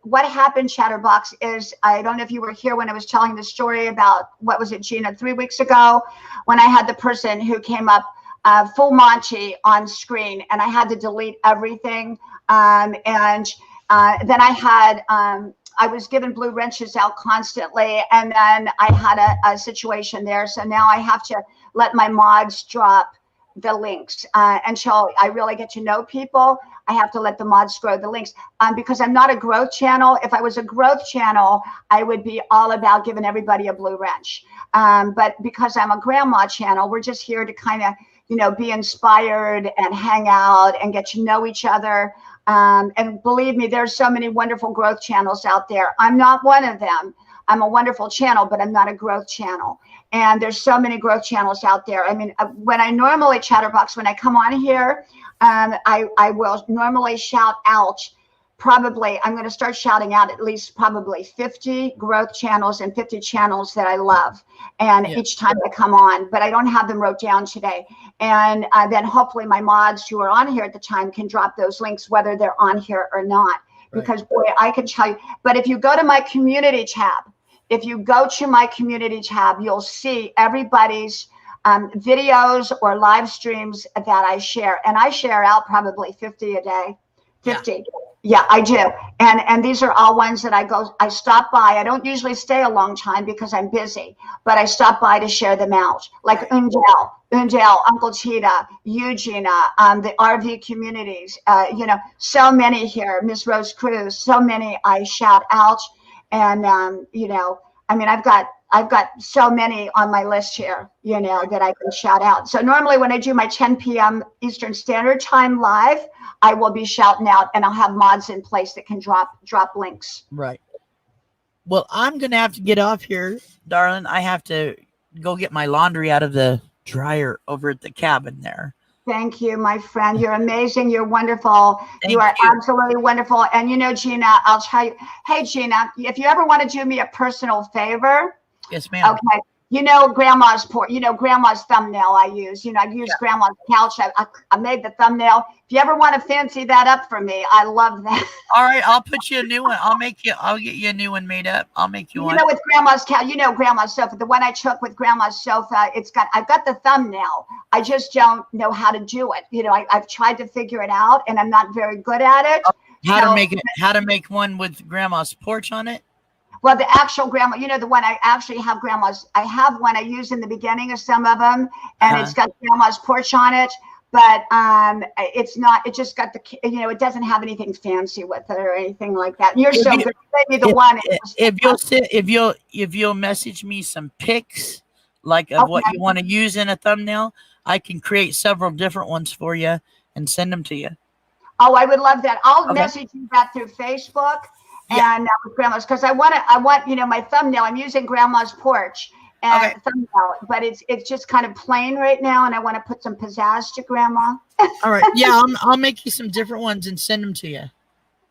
What happened, Chatterbox, is I don't know if you were here when I was telling the story about, what was it, Gina, 3 weeks ago, when I had the person who came up full Monty on screen, and I had to delete everything. And then I was given blue wrenches out constantly, and then I had a situation there. So now I have to let my mods drop the links until I really get to know people. I have to let the mods grow the links because I'm not a growth channel. If I was a growth channel, I would be all about giving everybody a blue wrench. But because I'm a grandma channel, we're just here to kind of, be inspired and hang out and get to know each other. And believe me, there's so many wonderful growth channels out there. I'm not one of them. I'm a wonderful channel, but I'm not a growth channel. And there's so many growth channels out there. I mean, when I normally Chatterbox, when I come on here, I will normally shout out. Probably, I'm going to start shouting out at least probably 50 growth channels and 50 channels that I love. And each time I come on, but I don't have them wrote down today. And then hopefully my mods who are on here at the time can drop those links, whether they're on here or not. Right. Because boy, I can tell you, but if you go to my community tab, you'll see everybody's videos or live streams that I share. And I share out probably 50 a day, 50. Yeah, I do. And these are all ones that I stop by. I don't usually stay a long time because I'm busy, but I stop by to share them out. Like Undell, Uncle Tita, Eugenia, the RV communities, so many here, Miss Rose Cruz, so many I shout out. And, I mean, I've got so many on my list here, that I can shout out. So normally when I do my 10 p.m. Eastern Standard Time live, I will be shouting out, and I'll have mods in place that can drop links. Right. Well, I'm going to have to get off here, darling. I have to go get my laundry out of the dryer over at the cabin there. Thank you, my friend. You're amazing. You're wonderful. You are absolutely wonderful. And Gina, I'll tell you, hey, Gina, if you ever want to do me a personal favor. Yes, ma'am. Okay. Grandma's Grandma's thumbnail I use. I use Grandma's couch. I made the thumbnail. If you ever want to fancy that up for me, I love that. All right, I'll put you a new one. I'll get you a new one made up. I'll make you one. With Grandma's couch, Grandma's sofa. The one I took with Grandma's sofa, I've got the thumbnail. I just don't know how to do it. I've tried to figure it out, and I'm not very good at it. How to make one with Grandma's porch on it? Well, the actual grandma, the one I actually have I have one I use in the beginning of some of them, and it's got Grandma's porch on it, but it's not, it just got it doesn't have anything fancy with it or anything like that. And you're so good. Maybe the one. If you'll message me some pics, like of what you want to use in a thumbnail, I can create several different ones for you and send them to you. Oh, I would love that. I'll message you that through Facebook. And with Grandma's, because I want my thumbnail. I'm using Grandma's porch and thumbnail, but it's just kind of plain right now, and I want to put some pizzazz to Grandma. All right, yeah, I'll make you some different ones and send them to you.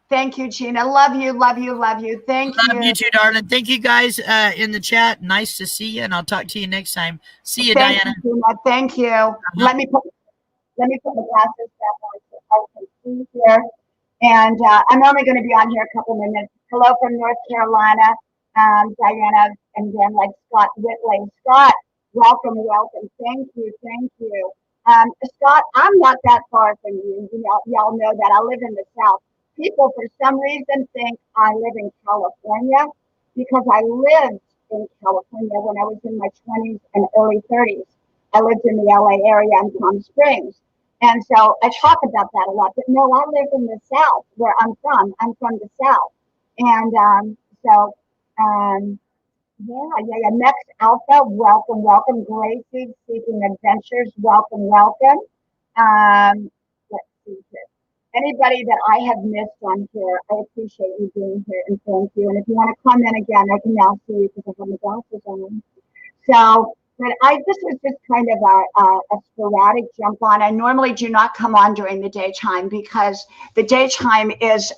Thank you, Gina. Love you, love you, love you. Thank you. Love you too, darling. Thank you guys in the chat. Nice to see you, and I'll talk to you next time. See you, Diana. You, Gina. Thank you. Let me put the glasses back on so I can see here. And I'm only going to be on here a couple minutes. Hello from North Carolina, Diana, and then like Scott Whitley. Scott, welcome. Thank you. Scott, I'm not that far from you. Y'all know that I live in the South. People, for some reason, think I live in California because I lived in California when I was in my 20s and early 30s. I lived in the LA area in Palm Springs. And so I talk about that a lot. But no, I live in the South where I'm from. I'm from the South. And so, um, yeah. Max Alpha, welcome, welcome. Gracie, Seeking Adventures, welcome, welcome. Let's see here. Anybody that I have missed on here, I appreciate you being here and thank you. And if you want to comment again, I can now see you because I have my glasses on. So, but this was just kind of a sporadic jump on. I normally do not come on during the daytime because the daytime is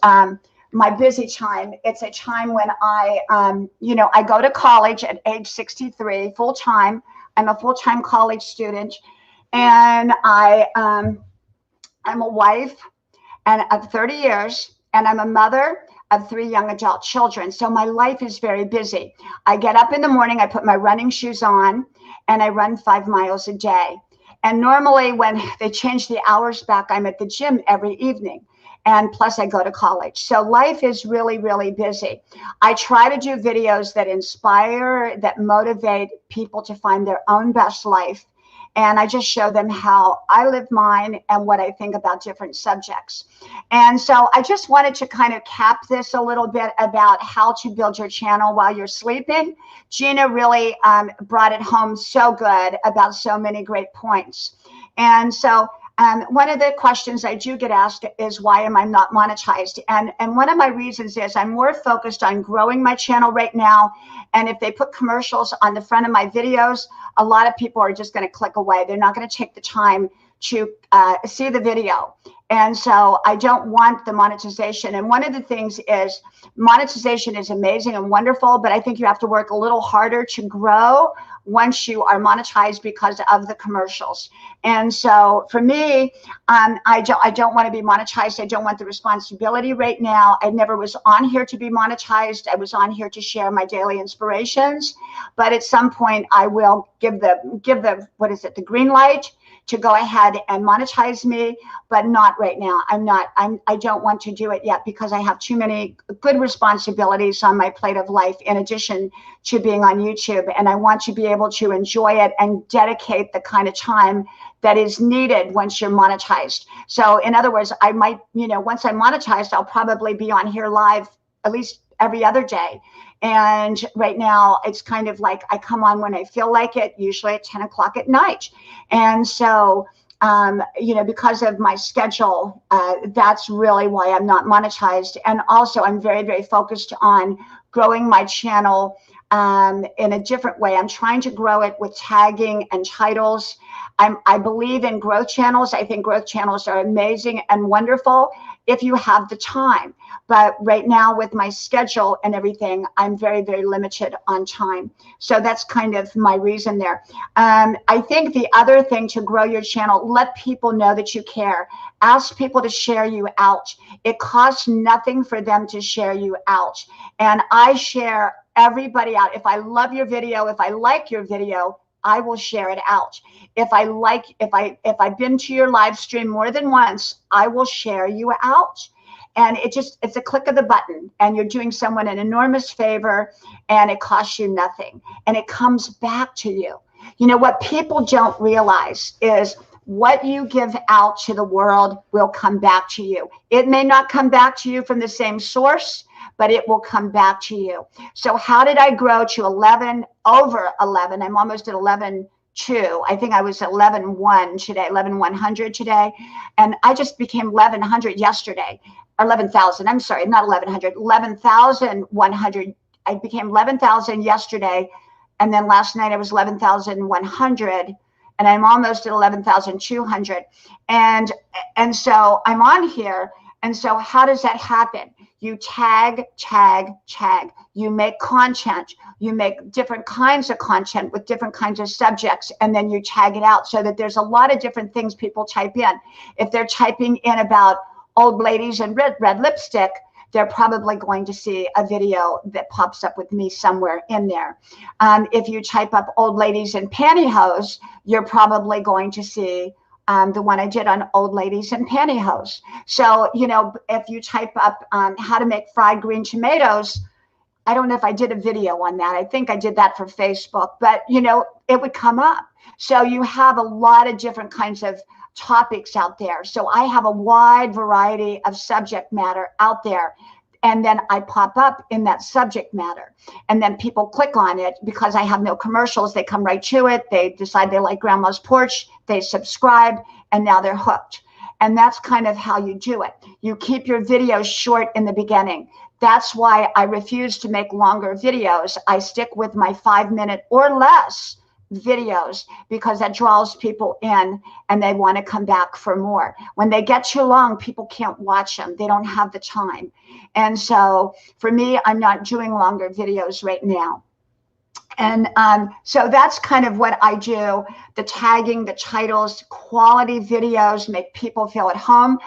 my busy time. It's a time when I go to college at age 63, full time. I'm a full time college student, and I'm a wife and of 30 years, and I'm a mother of 3 young adult children. So my life is very busy. I get up in the morning, I put my running shoes on, and I run 5 miles a day. And normally when they change the hours back, I'm at the gym every evening. And plus I go to college. So life is really, really busy. I try to do videos that inspire, that motivate people to find their own best life. And I just show them how I live mine and what I think about different subjects. And so I just wanted to kind of cap this a little bit about how to build your channel while you're sleeping. Gina really brought it home so good about so many great points. And so one of the questions I do get asked is, why am I not monetized? And one of my reasons is I'm more focused on growing my channel right now. And if they put commercials on the front of my videos, a lot of people are just going to click away. They're not going to take the time to see the video. And so I don't want the monetization. And one of the things is monetization is amazing and wonderful, but I think you have to work a little harder to grow once you are monetized because of the commercials. And so for me, I don't want to be monetized. I don't want the responsibility right now. I never was on here to be monetized. I was on here to share my daily inspirations. But at some point I will give the what is it, the green light to go ahead and monetize me, but not right now. I don't want to do it yet because I have too many good responsibilities on my plate of life in addition to being on YouTube. And I want to be able to enjoy it and dedicate the kind of time that is needed once you're monetized. So in other words, I might, once I'm monetized, I'll probably be on here live at least every other day. And right now it's kind of like I come on when I feel like it, usually at 10 o'clock at night. And so, because of my schedule, that's really why I'm not monetized. And also I'm very, very focused on growing my channel in a different way. I'm trying to grow it with tagging and titles. I believe in growth channels. I think growth channels are amazing and wonderful if you have the time. But right now with my schedule and everything, I'm very, very limited on time. So that's kind of my reason there. I think the other thing to grow your channel, let people know that you care. Ask people to share you out. It costs nothing for them to share you out. And I share everybody out. If I love your video, if I like your video, I will share it out. If I've been to your live stream more than once, I will share you out. And it's a click of the button and you're doing someone an enormous favor and it costs you nothing and it comes back to you. What people don't realize is what you give out to the world will come back to you. It may not come back to you from the same source, but it will come back to you. So how did I grow to over 11? I'm almost at 11.2. I think I was at 11.1 today, 11.100 today. And I just became 1100 yesterday, or 11,000. I'm sorry, not 1100, 11,100. I became 11,000 yesterday. And then last night I was 11,100. And I'm almost at 11,200. And so I'm on here. And so how does that happen? You tag. You make content. You make different kinds of content with different kinds of subjects, and then you tag it out so that there's a lot of different things people type in. If they're typing in about old ladies and red lipstick, they're probably going to see a video that pops up with me somewhere in there. If you type up old ladies in pantyhose, you're probably going to see the one I did on old ladies and pantyhose. So, if you type up how to make fried green tomatoes, I don't know if I did a video on that. I think I did that for Facebook, but you know, it would come up. So you have a lot of different kinds of topics out there. So I have a wide variety of subject matter out there. And then I pop up in that subject matter. And then people click on it because I have no commercials. They come right to it. They decide they like Grandma's Porch. They subscribe, and now they're hooked. And that's kind of how you do it. You keep your videos short in the beginning. That's why I refuse to make longer videos. I stick with my 5-minute or less videos because that draws people in and they want to come back for more. When they get too long, people can't watch them. They don't have the time. And so for me, I'm not doing longer videos right now. And so that's kind of what I do. The tagging, the titles, quality videos, make people feel at home,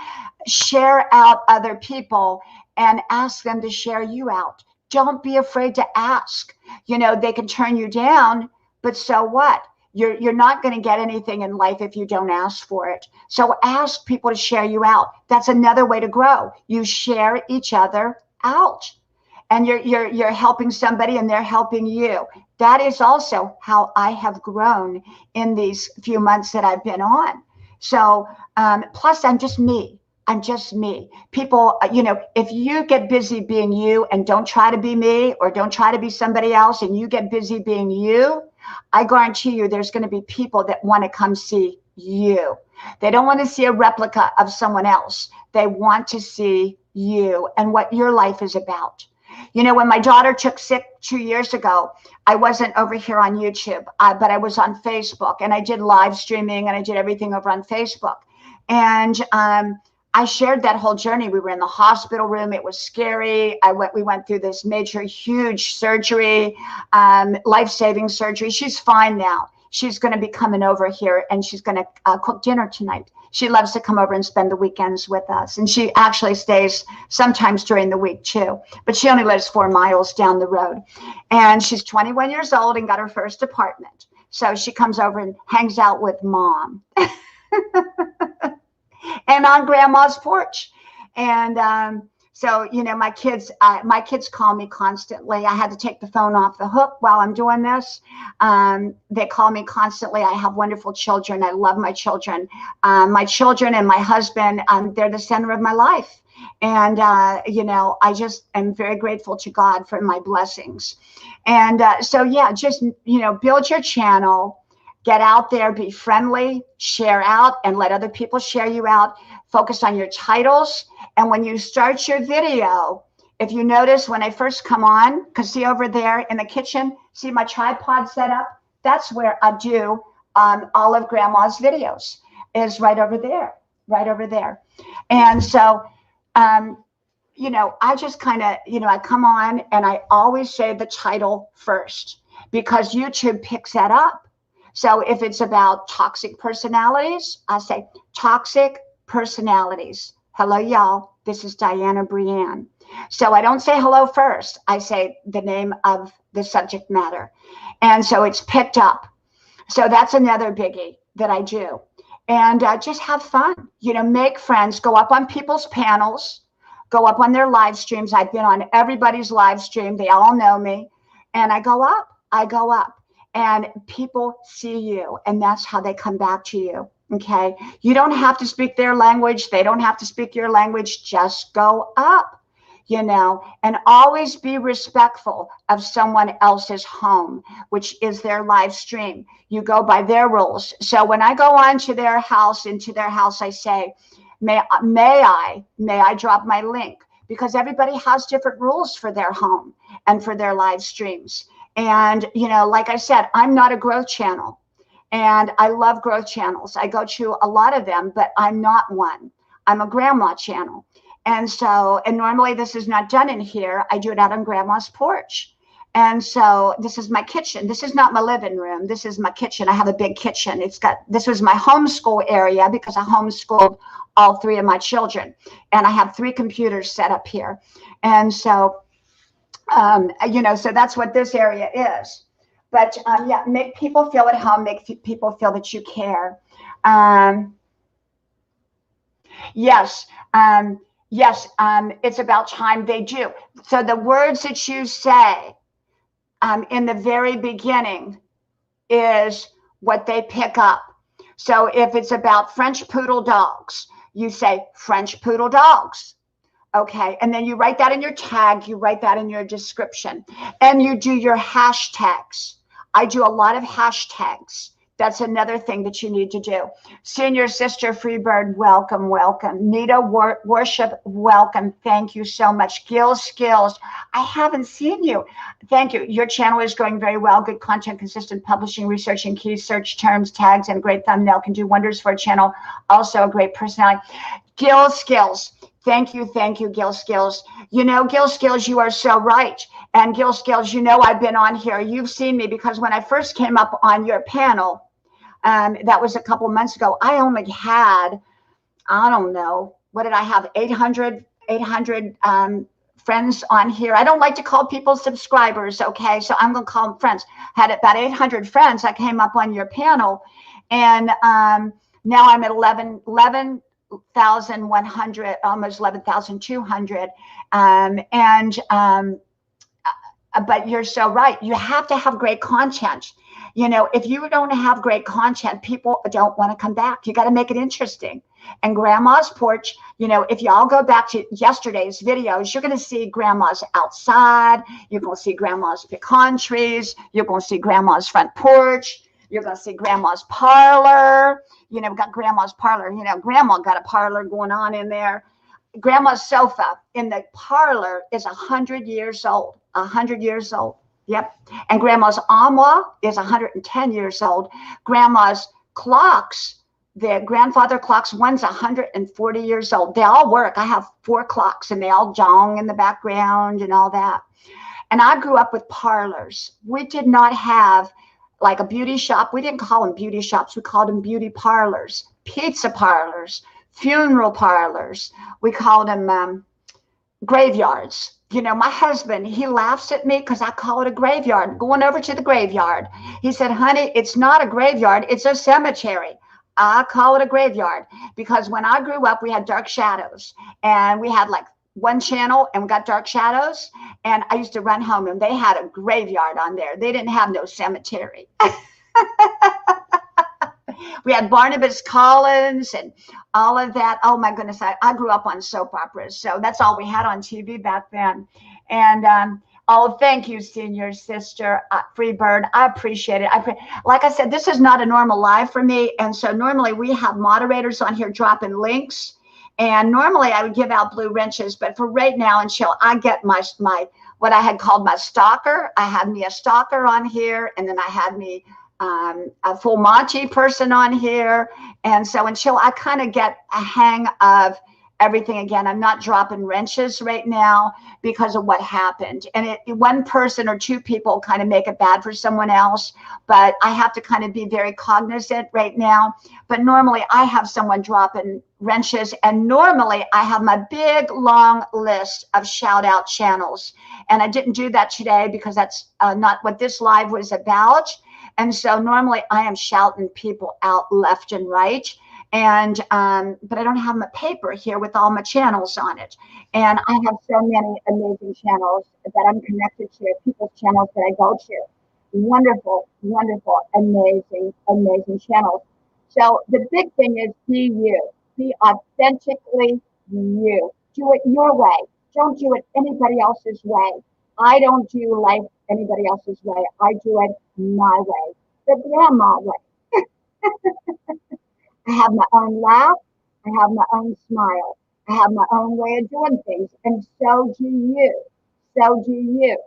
share out other people and ask them to share you out. Don't be afraid to ask. You know, they can turn you down, but so what? You're not going to get anything in life if you don't ask for it. So ask people to share you out. That's another way to grow. You share each other out. And you're helping somebody and they're helping you. That is also how I have grown in these few months that I've been on. So plus I'm just me. I'm just me. People, you know, if you get busy being you and don't try to be me or don't try to be somebody else and you get busy being you, I guarantee you there's going to be people that want to come see you. They don't want to see a replica of someone else. They want to see you and what your life is about. You know, when my daughter took sick 2 years ago, I wasn't over here on YouTube, but I was on Facebook and I did live streaming and I did everything over on Facebook. And I shared that whole journey. We were in the hospital room. It was scary. We went through this major, huge surgery, life-saving surgery. She's fine now. She's going to be coming over here and she's going to cook dinner tonight. She loves to come over and spend the weekends with us. And she actually stays sometimes during the week too. But she only lives 4 miles down the road. And she's 21 years old and got her first apartment. So she comes over and hangs out with Mom. And on Grandma's porch. And so, you know, my kids call me constantly. I had to take the phone off the hook while I'm doing this. They call me constantly. I have wonderful children. I love my children. My children and my husband, they're the center of my life. And, you know, I just am very grateful to God for my blessings. And so, yeah, just, you know, build your channel. Get out there, be friendly, share out, and let other people share you out. Focus on your titles. And when you start your video, if you notice when I first come on, because see over there in the kitchen, see my tripod set up? That's where I do all of Grandma's videos, is right over there, right over there. And so, you know, I just kind of, you know, I come on and I always say the title first because YouTube picks that up. So if it's about toxic personalities, I say toxic personalities. Hello, y'all. This is Diana Brienne. So I don't say hello first. I say the name of the subject matter. And so it's picked up. So that's another biggie that I do. And just have fun. You know, make friends. Go up on people's panels. Go up on their live streams. I've been on everybody's live stream. They all know me. And I go up. I go up. And people see you, and that's how they come back to you, okay? You don't have to speak their language. They don't have to speak your language. Just go up, you know, and always be respectful of someone else's home, which is their live stream. You go by their rules. So when I go on to their house, into their house, I say, may I drop my link? Because everybody has different rules for their home and for their live streams. And, you know, like I said, I'm not a growth channel and I love growth channels. I go to a lot of them, but I'm not one. I'm a grandma channel. And so, and normally this is not done in here. I do it out on Grandma's porch. And so this is my kitchen. This is not my living room. This is my kitchen. I have a big kitchen. This was my homeschool area because I homeschooled all 3 of my children. And I have 3 computers set up here. And so, you know, so that's what this area is. But yeah, make people feel at home, make people feel that you care. Yes, Yes, it's about time they do. So the words that you say in the very beginning is what they pick up. So if it's about French poodle dogs, you say French poodle dogs. Okay. And then you write that in your tag, you write that in your description, and you do your hashtags. I do a lot of hashtags. That's another thing that you need to do. Senior Sister Freebird, welcome, welcome. Nita Worship, welcome. Thank you so much. Gil Skills, I haven't seen you. Thank you. Your channel is going very well. Good content, consistent publishing, researching key search terms, tags, and a great thumbnail can do wonders for a channel. Also a great personality. Gil Skills. Thank you, Gil Skills. You know, Gil Skills, you are so right. And Gil Skills, you know, I've been on here. You've seen me because when I first came up on your panel, that was a couple months ago, I only had, I don't know, what did I have? 800 friends on here. I don't like to call people subscribers, okay? So I'm going to call them friends. Had about 800 friends. I came up on your panel, and now I'm at 11,100, almost 11,200. But you're so right. You have to have great content. You know, if you don't have great content, people don't want to come back. You got to make it interesting. And Grandma's Porch, you know, if y'all go back to yesterday's videos, you're going to see Grandma's outside. You're going to see Grandma's pecan trees. You're going to see Grandma's front porch. You're going to see Grandma's parlor. You know, we've got Grandma's parlor. You know, Grandma got a parlor going on in there. Grandma's sofa in the parlor is 100 years old. 100 years old. Yep. And Grandma's armoire is 110 years old. Grandma's clocks, the grandfather clocks, one's 140 years old. They all work. I have 4 clocks and they all jong in the background and all that. And I grew up with parlors. We did not have like a beauty shop. We didn't call them beauty shops. We called them beauty parlors, pizza parlors, funeral parlors. We called them graveyards. You know, my husband, he laughs at me because I call it a graveyard. Going over to the graveyard. He said, honey, it's not a graveyard. It's a cemetery. I call it a graveyard because when I grew up, we had dark shadows and we had like one channel and we got dark shadows. And I used to run home and they had a graveyard on there. They didn't have no cemetery. We had Barnabas Collins and all of that. Oh my goodness, I grew up on soap operas, so that's all we had on TV back then. And oh, thank you, Senior Sister Freebird. I appreciate it. Like I said, this is not a normal live for me, and so normally we have moderators on here dropping links, and normally I would give out blue wrenches, but for right now, until I get my what I had called my stalker, I had me a stalker on here, and then I had me a full Monty person on here. And so until I kind of get a hang of everything again, I'm not dropping wrenches right now because of what happened. And one person or two people kind of make it bad for someone else, but I have to kind of be very cognizant right now. But normally I have someone dropping wrenches, and normally I have my big long list of shout out channels. And I didn't do that today because that's not what this live was about. And so normally I am shouting people out left and right. And but I don't have my paper here with all my channels on it. And I have so many amazing channels that I'm connected to, people's channels that I go to. Wonderful, wonderful, amazing, amazing channels. So the big thing is be you. Be authentically you. Do it your way. Don't do it anybody else's way. I don't do life anybody else's way. I do it my way, the grandma way. I have my own laugh. I have my own smile. I have my own way of doing things, and so do you. So do you.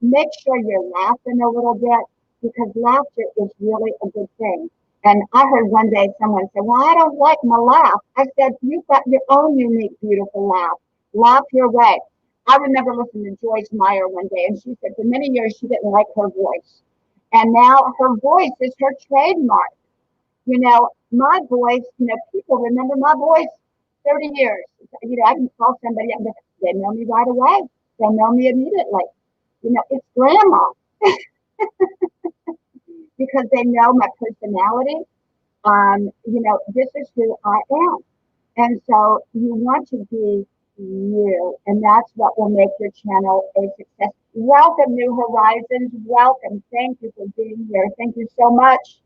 Make sure you're laughing a little bit because laughter is really a good thing. And I heard one day someone say, well, I don't like my laugh. I said, you've got your own unique, beautiful laugh. Laugh your way. I remember listening to Joyce Meyer one day, and she said for many years she didn't like her voice. And now her voice is her trademark. You know, my voice, people remember my voice 30 years. I can call somebody up, they know me right away. They know me immediately. It's grandma. Because they know my personality. This is who I am. And so you want to be you, and that's what will make your channel a success. Welcome, New Horizons. Welcome. Thank you for being here. Thank you so much.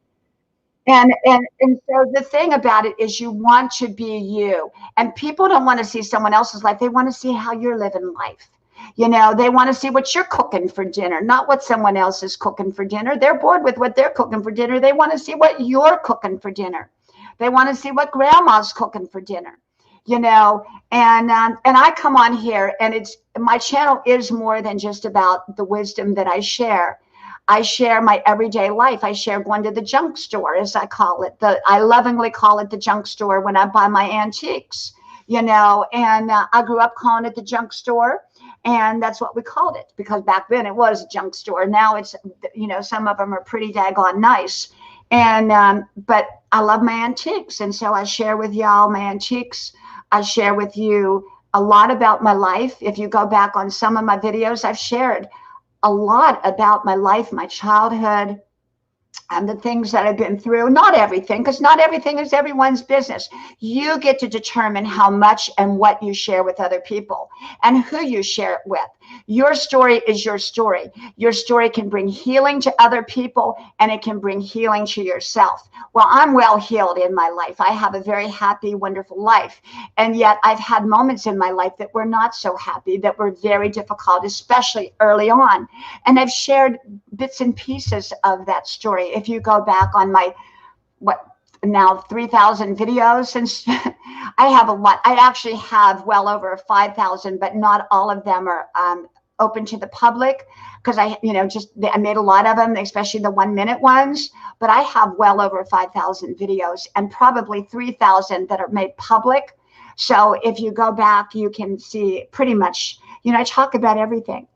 And so the thing about it is you want to be you. And people don't want to see someone else's life. They want to see how you're living life. You know, they want to see what you're cooking for dinner, not what someone else is cooking for dinner. They're bored with what they're cooking for dinner. They want to see what you're cooking for dinner. They want to see what grandma's cooking for dinner. You know, and I come on here, and it's my channel is more than just about the wisdom that I share. I share my everyday life. I share going to the junk store, as I call it. I lovingly call it the junk store when I buy my antiques, you know, and I grew up calling it the junk store. And that's what we called it, because back then it was a junk store. Now it's, you know, some of them are pretty daggone nice. And, but I love my antiques. And so I share with y'all my antiques. I share with you a lot about my life. If you go back on some of my videos, I've shared a lot about my life, my childhood, and the things that I've been through. Not everything, because not everything is everyone's business. You get to determine how much and what you share with other people and who you share it with. Your story is your story. Your story can bring healing to other people, and it can bring healing to yourself. Well, I'm well healed in my life. I have a very happy, wonderful life. And yet I've had moments in my life that were not so happy, that were very difficult, especially early on. And I've shared bits and pieces of that story. If you go back on my, what, now 3,000 videos, since I have a lot. I actually have well over 5,000, but not all of them are open to the public, because I made a lot of them, especially the 1-minute ones. But I have well over 5,000 videos, and probably 3,000 that are made public. So if you go back, you can see pretty much, I talk about everything.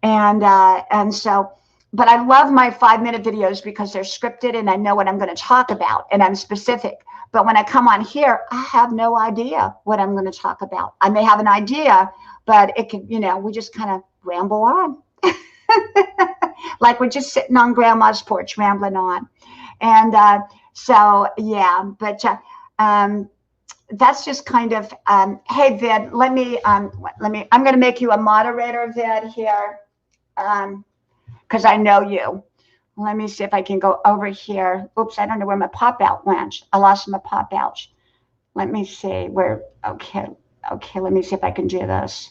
And so, but I love my 5-minute videos because they're scripted and I know what I'm going to talk about and I'm specific. But when I come on here, I have no idea what I'm going to talk about. I may have an idea, but it can, we just kind of ramble on. Like we're just sitting on grandma's porch rambling on. And so, yeah, but that's just kind of, hey, Vid, I'm going to make you a moderator, Vid, here. Because I know you. Let me see if I can go over here. Oops, I don't know where my pop out went. I lost my pop out. Let me see where. Okay. Let me see if I can do this.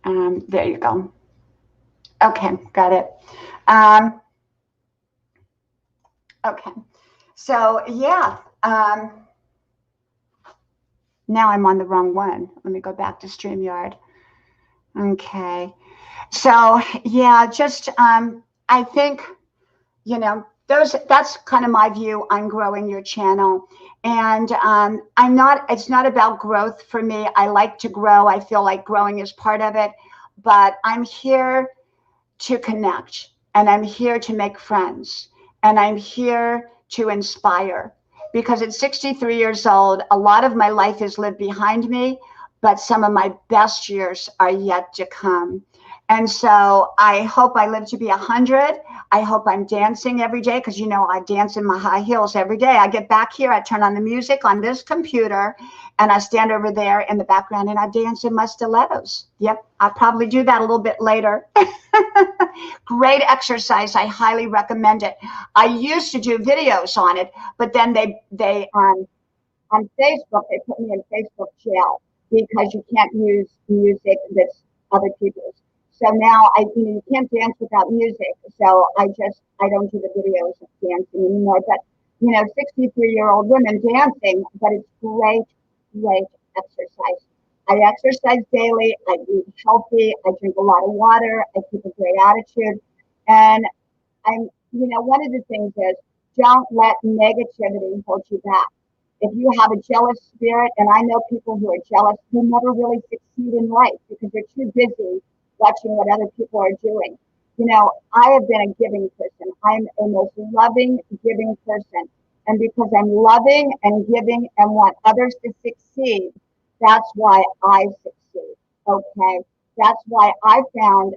There you go. Okay, got it. Okay. So yeah. Now I'm on the wrong one. Let me go back to StreamYard. Okay. So yeah, just I think that's kind of my view on growing your channel. And it's not about growth for me. I like to grow. I feel like growing is part of it, but I'm here to connect, and I'm here to make friends, and I'm here to inspire, because at 63 years old, a lot of my life is lived behind me, but some of my best years are yet to come. And so I hope I live to be 100. I hope I'm dancing every day, because I dance in my high heels every day. I get back here, I turn on the music on this computer, and I stand over there in the background and I dance in my stilettos. Yep, I'll probably do that a little bit later. Great exercise. I highly recommend it. I used to do videos on it, but then they on Facebook, they put me in Facebook jail because you can't use music that's other people's. So now you can't dance without music. So I don't do the videos of dancing anymore. But 63-year-old women dancing, but it's great exercise. I exercise daily. I eat healthy. I drink a lot of water. I keep a great attitude. And one of the things is, don't let negativity hold you back. If you have a jealous spirit, and I know people who are jealous, who never really succeed in life because they're too busy watching what other people are doing. I have been a giving person. I'm a most loving, giving person. And because I'm loving and giving and want others to succeed, that's why I succeed. Okay. That's why I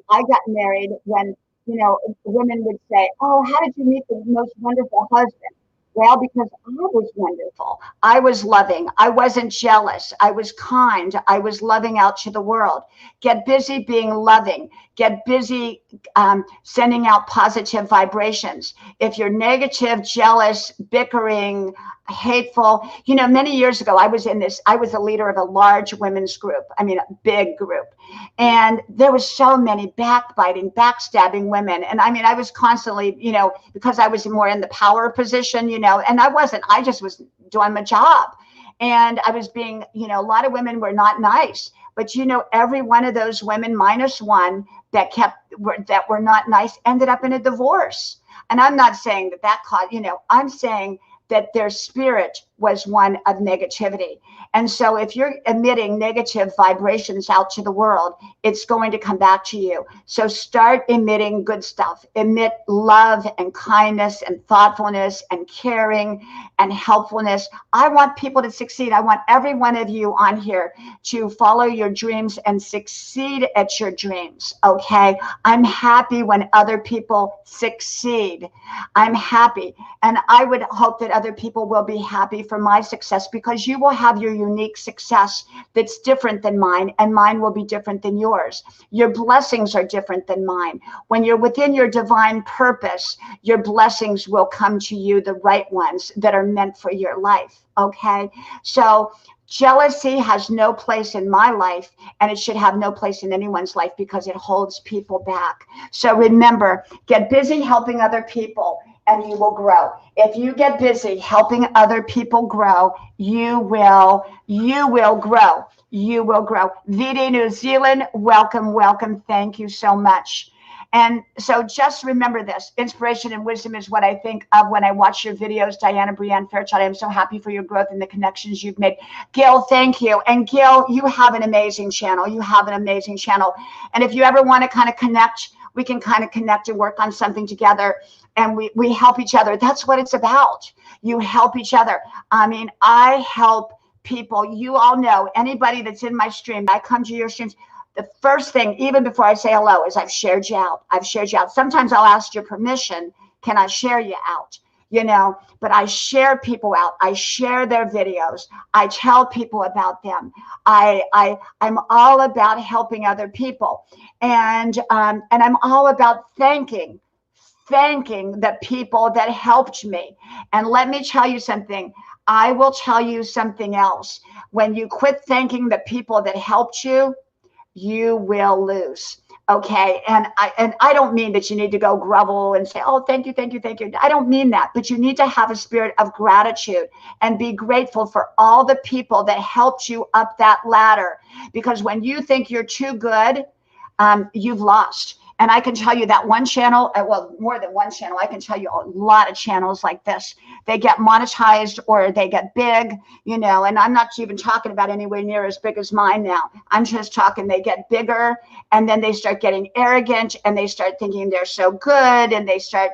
got married when, women would say, oh, how did you meet the most wonderful husband? Well, because I was wonderful. I was loving. I wasn't jealous. I was kind. I was loving out to the world. Get busy being loving. Get busy sending out positive vibrations. If you're negative, jealous, bickering, hateful, many years ago, I was a leader of a large women's group. I mean, a big group. And there was so many backbiting, backstabbing women. And I mean, I was constantly, because I was more in the power position, and I just was doing my job. And I was being, a lot of women were not nice. But every one of those women, minus one that were not nice, ended up in a divorce. And I'm not saying that caused, I'm saying that their spirit was one of negativity. And so if you're emitting negative vibrations out to the world, it's going to come back to you. So start emitting good stuff. Emit love and kindness and thoughtfulness and caring and helpfulness. I want people to succeed. I want every one of you on here to follow your dreams and succeed at your dreams. Okay. I'm happy when other people succeed. I'm happy. And I would hope that other people will be happy for my success, because you will have your unique success that's different than mine, and mine will be different than yours. Your blessings are different than mine. When you're within your divine purpose, your blessings will come to you, the right ones that are meant for your life. Okay. So jealousy has no place in my life, and it should have no place in anyone's life, because it holds people back. So remember, get busy helping other people and you will grow. If you get busy helping other people grow, you will grow. You will grow. VD New Zealand, welcome, welcome. Thank you so much. And so just remember this: inspiration and wisdom is what I think of when I watch your videos. Diana Brienne Fairchild, I'm so happy for your growth and the connections you've made. Gil, thank you. And Gil, you have an amazing channel. You have an amazing channel. And if you ever want to kind of connect, we can kind of connect and work on something together. And we help each other. That's what it's about. You help each other. I mean, I help people. You all know, anybody that's in my stream, I come to your streams, the first thing, even before I say hello, is I've shared you out. I've shared you out. Sometimes I'll ask your permission. Can I share you out? But I share people out. I share their videos. I tell people about them. I'm all about helping other people. And I'm all about thanking the people that helped me. And let me tell you something. I will tell you something else. When you quit thanking the people that helped you, you will lose. Okay. And I don't mean that you need to go grovel and say, oh, thank you, thank you, thank you. I don't mean that, but you need to have a spirit of gratitude and be grateful for all the people that helped you up that ladder. Because when you think you're too good, you've lost. And I can tell you that one channel, well, more than one channel, I can tell you a lot of channels like this. They get monetized or they get big, and I'm not even talking about anywhere near as big as mine now. I'm just talking they get bigger, and then they start getting arrogant, and they start thinking they're so good, and they start,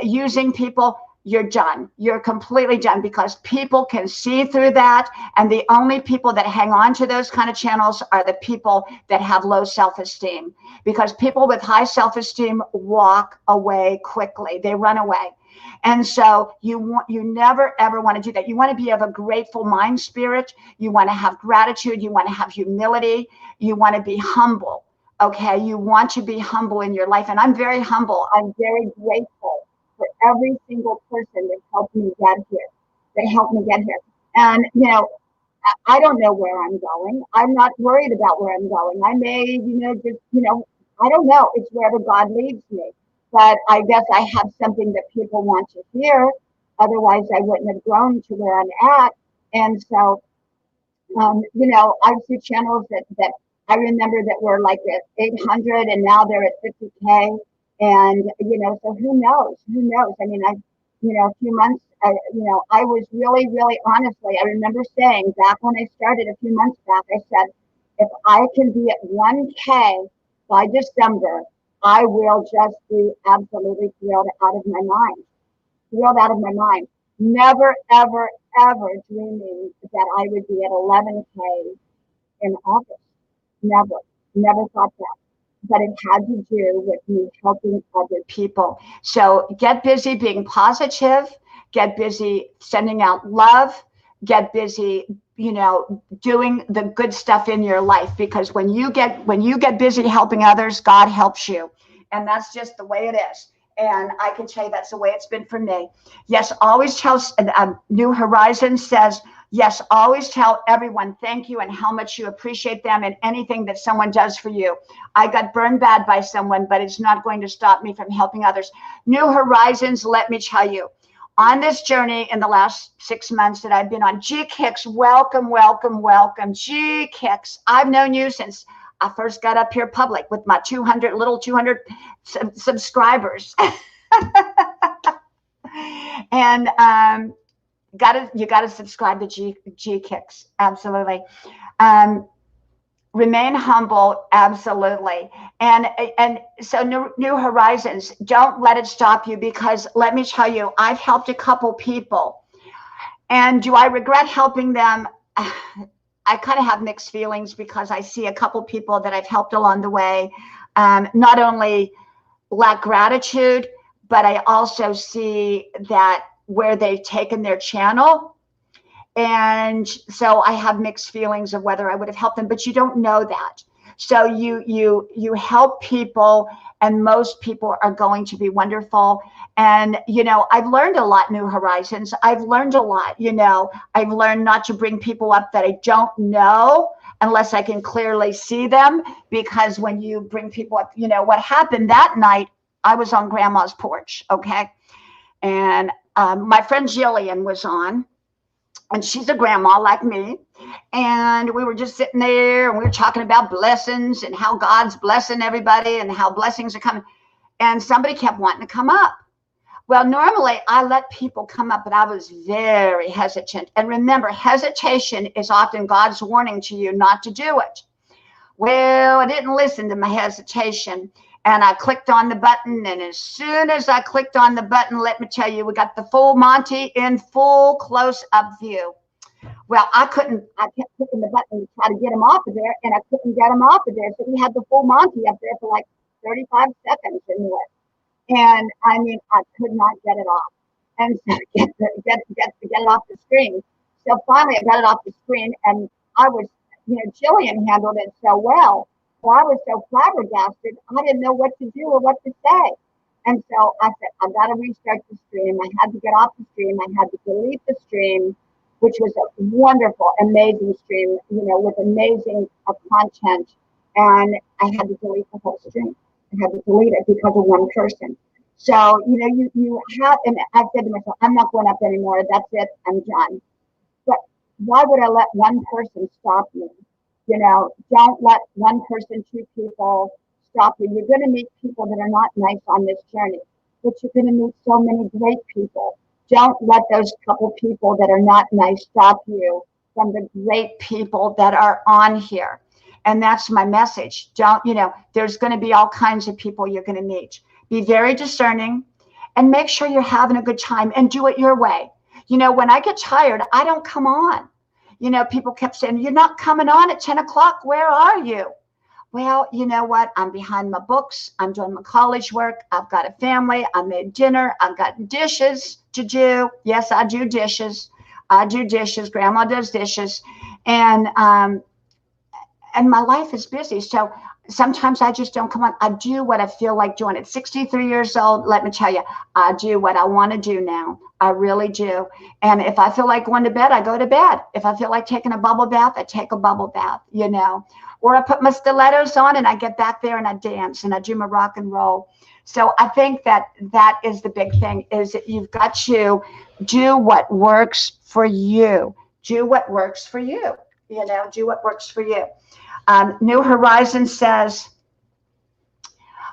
using people. You're done. You're completely done, because people can see through that. And the only people that hang on to those kind of channels are the people that have low self-esteem, because people with high self-esteem walk away quickly. They run away. And so you never, ever want to do that. You want to be of a grateful mind spirit. You want to have gratitude. You want to have humility. You want to be humble. Okay. You want to be humble in your life. And I'm very humble. I'm very grateful for every single person that helped me get here. And, I don't know where I'm going. I'm not worried about where I'm going. I may, I don't know. It's wherever God leads me. But I guess I have something that people want to hear. Otherwise, I wouldn't have grown to where I'm at. And so, I see channels that I remember that were like at 800 and now they're at 50K. And, so who knows? I mean, a few months, I was really, really honestly, I remember saying back when I started a few months back, I said, if I can be at 1K by December, I will just be absolutely thrilled out of my mind. Never, ever, ever dreaming that I would be at 11K in August. Never thought that. But it had to do with me helping other people. So get busy being positive. get busy sending out love, get busy, doing the good stuff in your life, because when you get busy helping others, God helps you. And that's just the way it is. And I can tell you that's the way it's been for me. Yes, always tell, New Horizons says, yes, always tell everyone thank you and how much you appreciate them and anything that someone does for you. I got burned bad by someone, but it's not going to stop me from helping others. New Horizons, let me tell you, on this journey in the last 6 months that I've been on, G Kicks, welcome, welcome, welcome. G Kicks, I've known you since I first got up here public with my 200 subscribers. And you gotta subscribe to G Kicks, absolutely. Remain humble, absolutely. And so New Horizons, don't let it stop you, because let me tell you, I've helped a couple people. And do I regret helping them? I kind of have mixed feelings, because I see a couple people that I've helped along the way not only lack gratitude, but I also see that where they've taken their channel. And so I have mixed feelings of whether I would have helped them, but you don't know that. So you help people, and most people are going to be wonderful. And, I've learned a lot, New Horizons. I've learned a lot, I've learned not to bring people up that I don't know unless I can clearly see them, because when you bring people up, what happened that night, I was on Grandma's porch. Okay. And my friend Jillian was on, and she's a grandma like me. And we were just sitting there, and we were talking about blessings and how God's blessing everybody and how blessings are coming. And somebody kept wanting to come up. Well, normally I let people come up, but I was very hesitant. And remember, hesitation is often God's warning to you not to do it. Well, I didn't listen to my hesitation. And I clicked on the button, and as soon as I clicked on the button, let me tell you, we got the full Monty in full close-up view. Well, I kept clicking the button to try to get him off of there, and I couldn't get him off of there. So we had the full Monty up there for like 35 seconds in there. And I mean, I could not get it off. And so get it off the screen. So finally I got it off the screen, and I was, Jillian handled it so well. Well, I was so flabbergasted, I didn't know what to do or what to say. And so I said, I've got to restart the stream. I had to get off the stream. I had to delete the stream, which was a wonderful, amazing stream, with amazing content. And I had to delete the whole stream. I had to delete it because of one person. So, you have, and I said to myself, I'm not going up anymore. That's it. I'm done. But why would I let one person stop me? Don't let one person, two people stop you. You're going to meet people that are not nice on this journey, but you're going to meet so many great people. Don't let those couple people that are not nice stop you from the great people that are on here. And that's my message. There's going to be all kinds of people you're going to meet. Be very discerning and make sure you're having a good time, and do it your way. When I get tired, I don't come on. People kept saying, you're not coming on at 10 o'clock. Where are you? Well, you know what? I'm behind my books. I'm doing my college work. I've got a family. I made dinner. I've got dishes to do. Yes, I do dishes. I do dishes. Grandma does dishes. And my life is busy. So sometimes I just don't come on. I do what I feel like doing. At 63 years old, let me tell you, I do what I want to do now. I really do. And if I feel like going to bed, I go to bed. If I feel like taking a bubble bath, I take a bubble bath, Or I put my stilettos on and I get back there and I dance and I do my rock and roll. So I think that is the big thing, is that you've got to do what works for you. Do what works for you. Do what works for you. New Horizons says,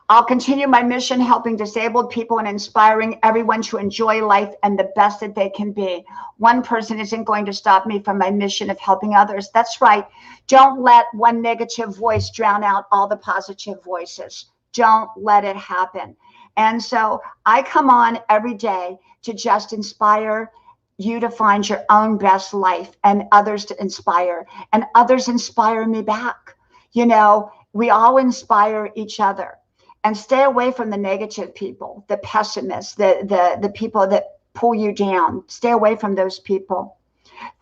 I'll continue my mission helping disabled people and inspiring everyone to enjoy life and the best that they can be. One person isn't going to stop me from my mission of helping others. That's right. Don't let one negative voice drown out all the positive voices. Don't let it happen. And so I come on every day to just inspire you to find your own best life, and others to inspire, and others inspire me back. We all inspire each other. And stay away from the negative people, the pessimists, the people that pull you down. Stay away from those people.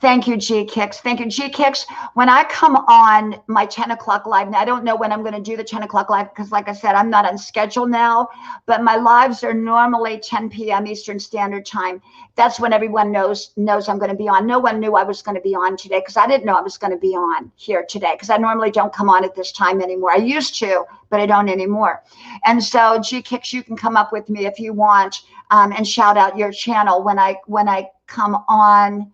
Thank you, G Kicks. Thank you, G Kicks. When I come on my 10 o'clock live, now I don't know when I'm going to do the 10 o'clock live because, like I said, I'm not on schedule now, but my lives are normally 10 p.m. Eastern Standard Time. That's when everyone knows I'm going to be on. No one knew I was going to be on today because I didn't know I was going to be on here today because I normally don't come on at this time anymore. I used to, but I don't anymore. And so, G Kicks, you can come up with me if you want and shout out your channel when I come on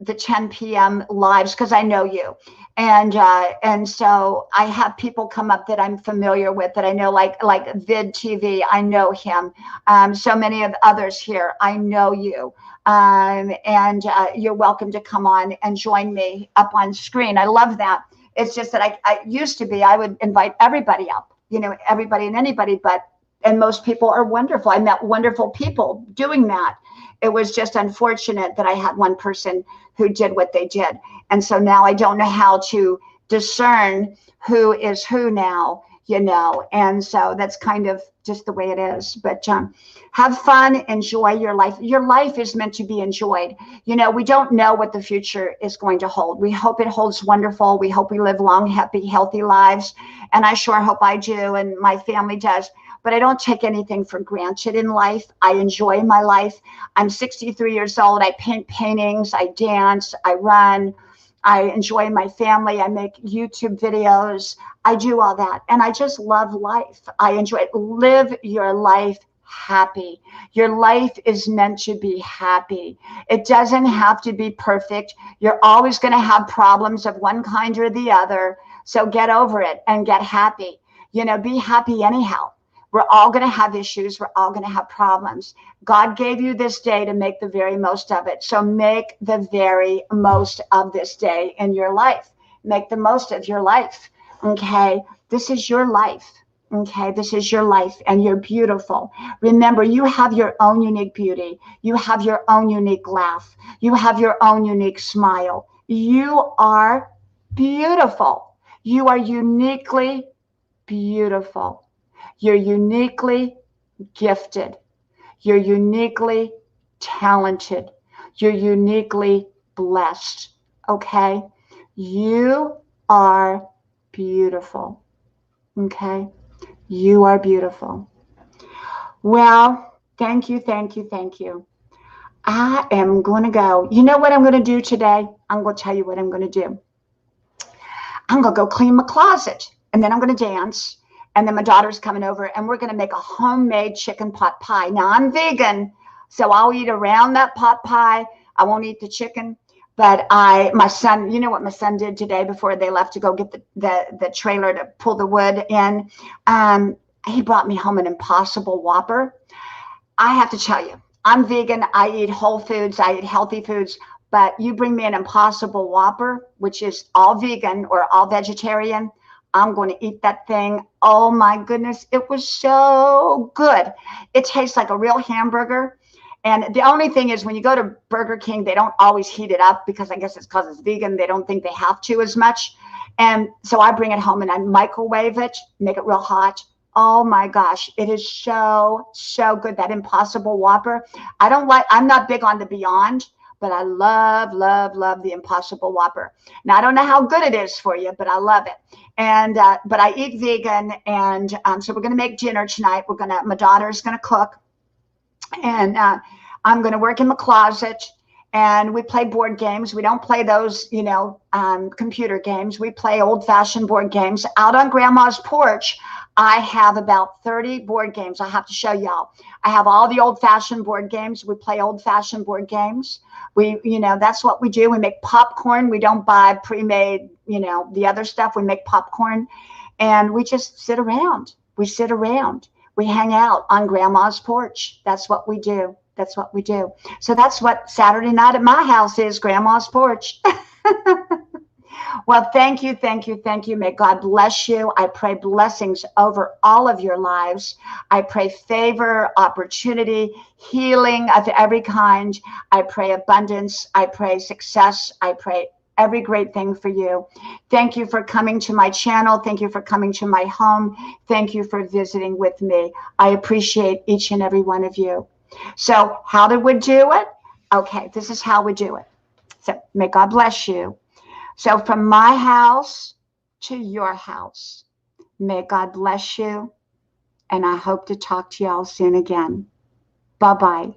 the 10 p.m. lives because I know you, and so I have people come up that I'm familiar with that I know, like Vid TV. I know him. So many of others here. I know you, and you're welcome to come on and join me up on screen. I love that. It's just that I used to be. I would invite everybody up, everybody and anybody, and most people are wonderful. I met wonderful people doing that. It was just unfortunate that I had one person who did what they did. And so now I don't know how to discern who is who now, and so that's kind of just the way it is. But have fun, enjoy your life. Your life is meant to be enjoyed. We don't know what the future is going to hold. We hope it holds wonderful. We hope we live long, happy, healthy lives. And I sure hope I do, and my family does. But I don't take anything for granted in life. I enjoy my life. I'm 63 years old. I paint paintings. I dance. I run. I enjoy my family. I make YouTube videos. I do all that. And I just love life. I enjoy it. Live your life happy. Your life is meant to be happy. It doesn't have to be perfect. You're always going to have problems of one kind or the other. So get over it and get happy. Be happy anyhow. We're all going to have issues. We're all going to have problems. God gave you this day to make the very most of it. So make the very most of this day in your life. Make the most of your life. Okay. This is your life. Okay. This is your life and you're beautiful. Remember, you have your own unique beauty. You have your own unique laugh. You have your own unique smile. You are beautiful. You are uniquely beautiful. You're uniquely gifted. You're uniquely talented. You're uniquely blessed. Okay? You are beautiful. Okay? You are beautiful. Well, thank you, thank you, thank you. I am going to go. You know what I'm going to do today? I'm going to tell you what I'm going to do. I'm going to go clean my closet, and then I'm going to dance. And then my daughter's coming over and we're going to make a homemade chicken pot pie. Now I'm vegan, so I'll eat around that pot pie. I won't eat the chicken, but my son, you know what my son did today before they left to go get the trailer to pull the wood in? He brought me home an Impossible Whopper. I have to tell you, I'm vegan. I eat whole foods. I eat healthy foods. But you bring me an Impossible Whopper, which is all vegan or all vegetarian, I'm going to eat that thing. Oh my goodness. It was so good. It tastes like a real hamburger. And the only thing is when you go to Burger King, they don't always heat it up because I guess it's because it's vegan. They don't think they have to as much. And so I bring it home and I microwave it, make it real hot. Oh my gosh. It is so, so good. That Impossible Whopper. I'm not big on the Beyond, but I love, love, love the Impossible Whopper. Now, I don't know how good it is for you, but I love it. And but I eat vegan, and so we're going to make dinner tonight. My daughter's going to cook, and I'm going to work in the closet, and we play board games. We don't play those, computer games. We play old-fashioned board games. Out on Grandma's porch, I have about 30 board games. I have to show y'all. I have all the old-fashioned board games. We play old-fashioned board games. That's what we do. We make popcorn. We don't buy pre-made, the other stuff. We make popcorn, and we just sit around. We sit around. We hang out on Grandma's porch. That's what we do. That's what we do. So that's what Saturday night at my house is, Grandma's porch. Well, thank you, thank you, thank you. May God bless you. I pray blessings over all of your lives. I pray favor, opportunity, healing of every kind. I pray abundance. I pray success. I pray every great thing for you. Thank you for coming to my channel. Thank you for coming to my home. Thank you for visiting with me. I appreciate each and every one of you. So how did we do it? Okay, this is how we do it. So may God bless you. So from my house to your house, may God bless you. And I hope to talk to y'all soon again. Bye-bye.